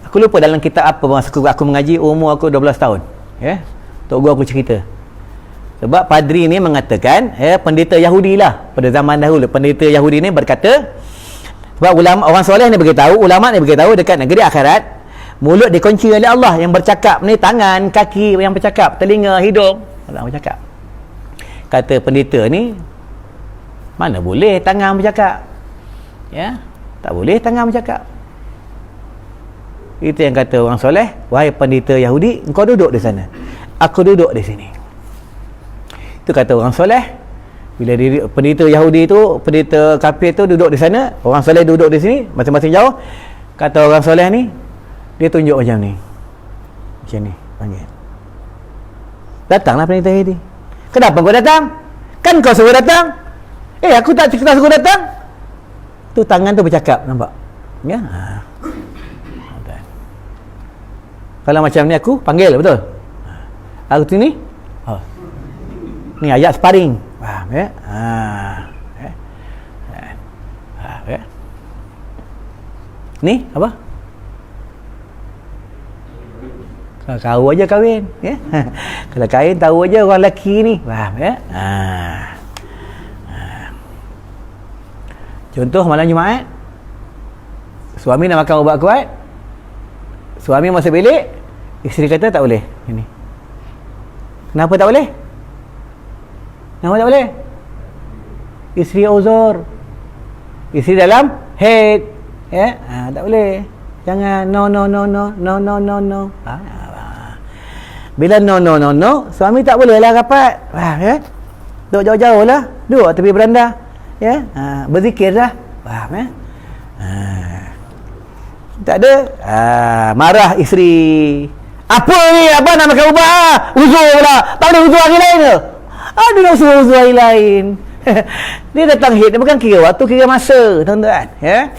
Aku lupa dalam kitab apa masa aku mengaji, umur aku 12 tahun. Ya. Tok guru aku cerita. Sebab padri ni mengatakan, ya, pendeta Yahudi lah pada zaman dahulu. Pendeta Yahudi ni berkata, sebab ulama, orang soleh ni beritahu, ulama ni beritahu dekat negeri akhirat, mulut dikunci oleh Allah. Yang bercakap ni tangan, kaki yang bercakap, telinga, hidung, Allah bercakap. Kata pendeta ni, mana boleh tangan bercakap? Ya, tak boleh tangan bercakap. Itu yang kata orang soleh, wahai pendeta Yahudi, engkau duduk di sana, aku duduk di sini. Itu kata orang soleh. Bila pendeta Yahudi tu, pendeta kafir tu duduk di sana, orang soleh duduk di sini, masing-masing jauh. Kata orang soleh ni, dia tunjuk macam ni, macam ni, panggil. Datanglah pendeta Yahudi. Kenapa kau datang? Kan kau suruh datang. Aku tak suruh datang. Tu tangan tu bercakap, nampak? Ya. Kalau macam ni aku panggil, betul? Aku tu ni. Ni ayat sparring. Faham, ya? Ya. Ni apa? Kau aja kahwin, ya. Kalau kahwin tahu aja orang lelaki ni. Faham, ya? Contoh malam Jumaat, suami nak makan ubat kuat, suami masuk bilik, isteri kata tak boleh. Ini. Kenapa tak boleh? Kenapa tak boleh? Isteri uzur, isteri dalam head, ya, tak boleh. Jangan no. Bila no, suami tak boleh lah rapat. Ya? Duduk jauh-jauh lah, duduk tepi beranda, ya, berzikir lah. Faham, ya? Tak ada. Marah isteri. Apa ni? Apa nak makan ubat? Uzur pula. Tak boleh uzur hari lain ke? Dia nak suruh uzur hari lain. Dia datang hit, dia bukan kira waktu, kira masa, tuan-tuan, ya.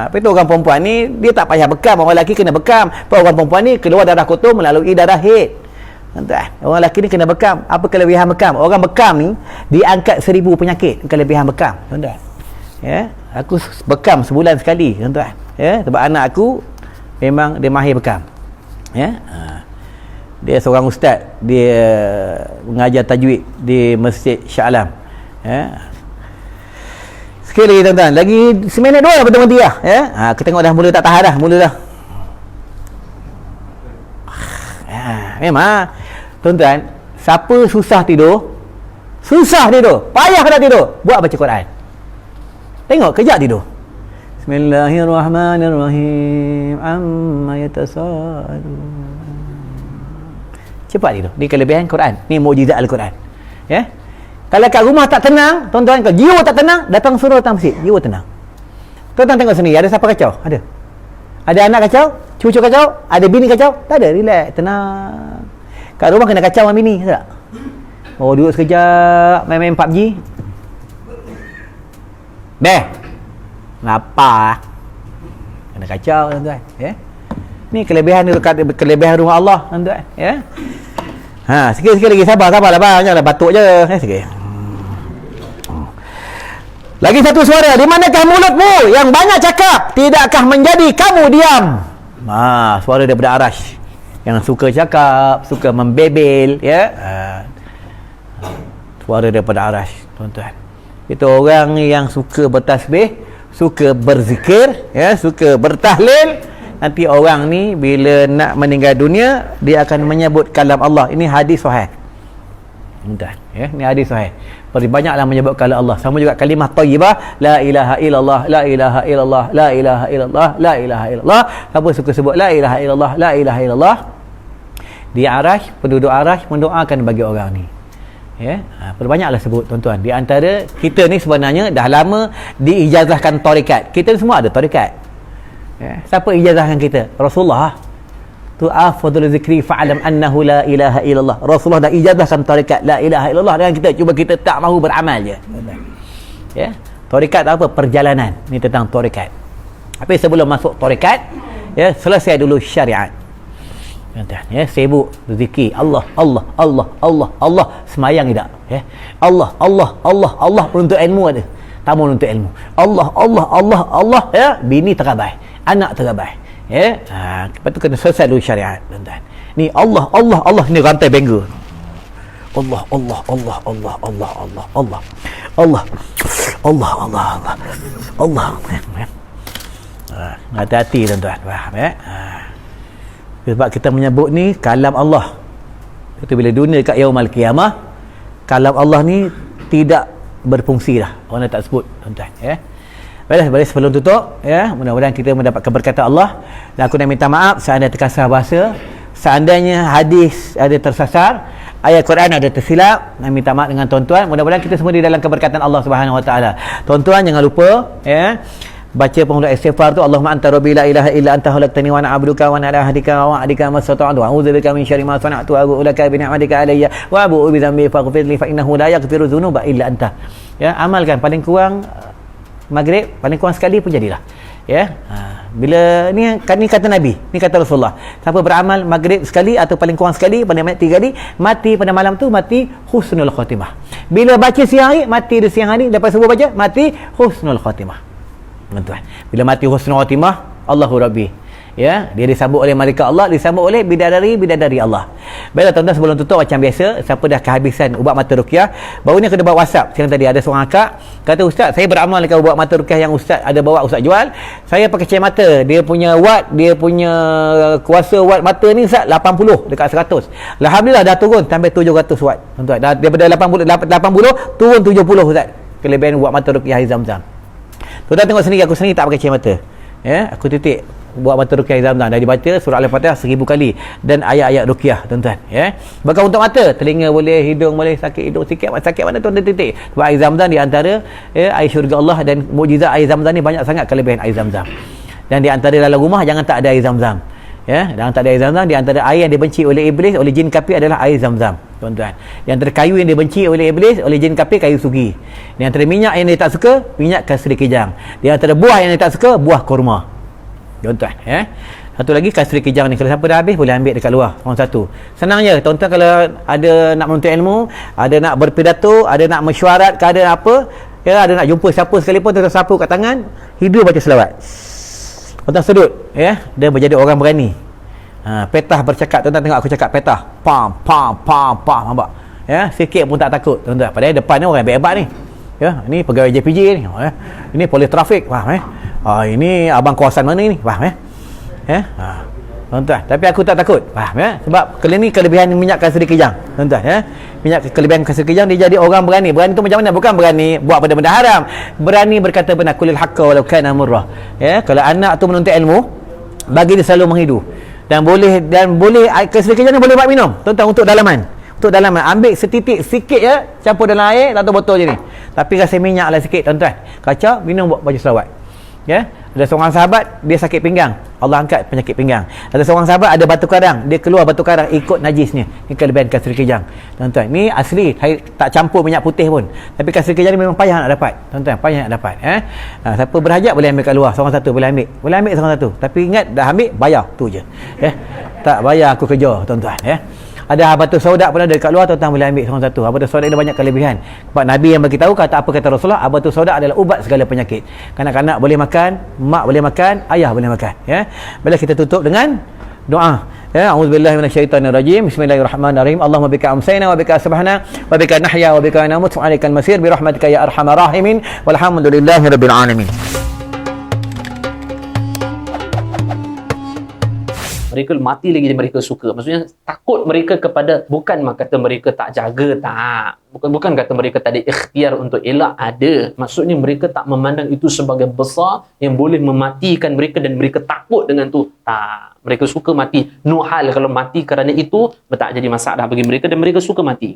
Apa itu orang perempuan ni, dia tak payah bekam. Orang lelaki kena bekam. Orang perempuan ni keluar darah kotor melalui darah hit, tuan-tuan. Orang lelaki ni kena bekam. Apa kelebihan bekam? Orang bekam ni diangkat 1000 penyakit. Kelebihan bekam, tuan-tuan, ya. Aku bekam sebulan sekali, tuan-tuan, ya. Sebab anak aku memang dia mahir bekam, ya. Dia seorang ustaz, dia mengajar tajwid di Masjid Shah Alam, ya. Sekali lagi, tuan-tuan, lagi seminit 2 berhenti lah, ya. Aku tengok dah mula tak tahan dah, mula dah. Memang, tuan-tuan, siapa susah tidur, payah nak tidur, buat baca Quran. Tengok, kejap tidur. Bismillahirrahmanirrahim. Amma yatasaalun. Cepat tidur. Ni kelebihan Quran. Ni mukjizat Al-Quran. Ya. Kalau kat rumah tak tenang, tuan-tuan, kalau jiwa tak tenang, datang suruh datang masjid, jiwa tenang. Tuan-tuan tengok sini, ada siapa kacau? Ada. Ada anak kacau? Cucu kacau? Ada bini kacau? Tak ada, relax, tenang. Kat rumah kena kacau dengan bini, tak? Oh, duduk sekejap, main-main PUBG. Lapar. Kena kacau, tuan-tuan, ya. Ni kelebihan rumah Allah, tuan-tuan, ya. Sikit-sikit lagi, sabarlah bang, janganlah batuk je, sikit. Lagi satu suara, di manakah mulutmu yang banyak cakap, tidakkah menjadi kamu diam? Suara daripada arash yang suka cakap, suka membebel, ya. Suara daripada arash, tuan-tuan. Itu orang yang suka bertasbih, suka berzikir, ya, suka bertahlil. Nanti orang ni bila nak meninggal dunia, dia akan menyebut kalam Allah. Ini hadis sahih, tuan-tuan, ya. Ini hadis sahih. Banyaklah menyebut kalam Allah. Sama juga kalimah thayyibah, la ilaha illallah, la ilaha illallah, la ilaha illallah, la ilaha illallah. Siapa suka sebut la ilaha illallah, la ilaha illallah, di arash, penduduk arash mendoakan bagi orang ni, ya. Perbanyaklah sebut, tuan-tuan. Di antara kita ni sebenarnya dah lama diijazahkan tarekat. Kita semua ada tarekat, ya. Siapa ijazahkan kita? Rasulullah. Tu afdhal zikri fa'lam annahu la ilaha illallah. Rasulullah dah ijazahkan tarekat la ilaha illallah dengan kita. Cuba kita tak mahu beramal je, ya. Tarekat apa? Perjalanan. Ni tentang tarekat. Tapi sebelum masuk tarekat, ya, selesai dulu syariat, ya. Sibuk zikir Allah, Allah, Allah, Allah, Allah. Semayang tidak, ya. Allah, Allah, Allah, Allah. Untuk ilmu ada, tamu untuk ilmu. Allah, Allah, Allah, Allah, ya. Bini terabai, anak terabai, ya. Lepas tu kena selesai dulu syariat, tuan-tuan. Ni Allah, Allah, Allah. Ni rantai bengga. Allah, Allah, Allah, Allah, Allah, Allah, Allah, Allah, Allah, Allah, Allah, Allah. Hati-hati, tuan-tuan, faham, ya. Sebab kita menyebut ni kalam Allah. Itu bila dunia kat yaumul qiyamah, kalam Allah ni tidak berfungsi dah. Orang tak sebut, tuan-tuan, ya. Baiklah, sebelum tutup, ya, mudah-mudahan kita mendapat keberkatan Allah. Dan aku nak minta maaf seandainya terkasar bahasa, seandainya hadis ada tersasar, ayat Quran ada tersilap, nak minta maaf dengan tuan-tuan. Mudah-mudahan kita semua di dalam keberkatan Allah Subhanahu Wa Taala. Tuan-tuan jangan lupa, ya, baca penghulu istighfar tu, Allahumma anta rabbi la ilaha illa anta khalaqtani wa ana abduka wa ana ala ahdika wa wa'dika mastata'tu a'udzubika min syarri ma sana'tu wa a'udzu laka bi ni'matika alayya wa abu'u bi dhanbi faghfir li fa innahu la yaghfiru dhunuba illa anta. Ya, amalkan paling kurang maghrib, paling kurang sekali pun jadilah, ya. Bila ni kata Nabi, ni kata Rasulullah, siapa beramal maghrib sekali atau paling kurang sekali, paling banyak 3 kali, mati pada malam tu mati husnul khatimah. Bila baca siang hari, mati di siang hari, lepas subuh baca mati husnul khatimah. Tuan-tuan, bila mati husnul khatimah, Allahu Rabbi, ya, dia disambut oleh malaikat Allah, disambut oleh bidadari Allah. Baiklah, tuan-tuan, sebelum tutup macam biasa, siapa dah kehabisan ubat mata ruqyah, baru ni aku dah buat WhatsApp. Siang tadi ada seorang akak kata, ustaz, saya beramal dengan ubat mata ruqyah yang ustaz ada bawa, ustaz jual. Saya pakai cahaya mata, dia punya watt, dia punya kuasa watt mata ni ustaz 80 dekat 100. Alhamdulillah dah turun sampai 700 watt, tuan-tuan. Dah daripada 80 turun 70 ustaz. Kelebihan ubat mata ruqyah air Zam-Zam. Tuan-tuan tengok sendiri, aku sendiri tak pakai cahaya mata, ya. Aku titik buat mata ruqyah Zam-Zam, dah dibaca surah Al-Fatihah 1000 kali dan ayat-ayat ruqyah, tuan-tuan, ya. Bahkan untuk mata, telinga boleh, hidung boleh, sakit hidung sikit, sakit mana tuan-tuan titik. Sebab air Zam-Zam di antara, ya, air syurga Allah, dan mukjizat air Zam-Zam ni banyak sangat kelebihan air Zam-Zam. Dan di antara dalam rumah jangan tak ada air Zam-Zam, ya. Jangan tak ada air Zam-Zam. Di antara air yang dibenci oleh iblis, oleh jin kafir adalah air Zam-Zam, tuan-tuan. Di antara kayu yang dibenci oleh iblis, oleh jin kafir, kayu sugi. Di antara minyak yang dia tak suka, minyak kasri kijang. Di antara buah yang dia tak suka, buah kurma, tuan-tuan, ya. Satu lagi kasri kijang ni, kalau siapa dah habis boleh ambil dekat luar, orang satu. Senang je, tuan-tuan. Kalau ada nak menuntut ilmu, ada nak berpidato, ada nak mesyuarat, ada apa, ya, ada nak jumpa siapa sekalipun, tuan-tuan sapu kat tangan, hidup baca selawat, tuan-tuan sedut, ya, dia menjadi orang berani. Petah bercakap, tuan-tuan tengok aku cakap petah, pam pam pam pam, nampak, ya, sikit pun tak takut, tuan-tuan. Padahal depan ni orang hebat ni, ya, ini pegawai JPJ ni, ya, ini polis trafik, faham, ini abang kawasan mana ni, faham, tuan-tuan. Tapi aku tak takut, faham, ya. Sebab ni kelebihan minyak kasri kijang, tuan-tuan, ya. Minyak kelebihan kasri kijang, dia jadi orang berani. Berani tu macam mana? Bukan berani buat benda-benda haram, berani berkata benar, qulil haqqa walau kana murrah, ya. Kalau anak tu menuntut ilmu, bagi dia selalu menghidu, dan boleh kasri kijang ni boleh buat minum, tuan-tuan, untuk dalaman. Untuk dalaman, ambil setitik sikit, ya, campur dalam air, satu botol je ni, tapi rasa minyak lah sikit, tuan-tuan, kacau, minum, buat baju selawat, ya. Ada seorang sahabat, dia sakit pinggang, Allah angkat penyakit pinggang. Ada seorang sahabat ada batu karang, dia keluar batu karang ikut najisnya. Ini kelebihan kasri kijang, tuan-tuan. Ni asli, tak campur minyak putih pun, tapi kasri kijang ni memang payah nak dapat, tuan-tuan, payah nak dapat, siapa berhajat boleh ambil kat luar, seorang satu boleh ambil seorang satu. Tapi ingat, dah ambil bayar tu je, tak bayar aku kerja, tuan-tuan, ya. Ada habatus sauda pun ada dekat luar, tuan-tuan boleh ambil seorang satu. Habatus sauda ada banyak kelebihan. Sebab Nabi yang bagi tahu kata apa kata Rasulullah, habatus sauda adalah ubat segala penyakit. Kanak-kanak boleh makan, mak boleh makan, ayah boleh makan, ya. Bila kita tutup dengan doa. Ya, auzubillahi minasyaitonirrajim. Bismillahirrahmanirrahim. Allahumma bika amsayna wa bika asbahna wa bika nahya wa bika namut wa alaikal masir bi rahmatika ya arhamar rahimin walhamdulillahirabbil alamin. Mereka mati lagi mereka suka. Maksudnya takut mereka kepada, bukan kata mereka tak jaga, tak. Bukan kata mereka tak ada ikhtiar untuk elak, ada. Maksudnya mereka tak memandang itu sebagai besar yang boleh mematikan mereka dan mereka takut dengan tu. Tak. Mereka suka mati. Nuhal kalau mati kerana itu, tak jadi masalah bagi mereka dan mereka suka mati.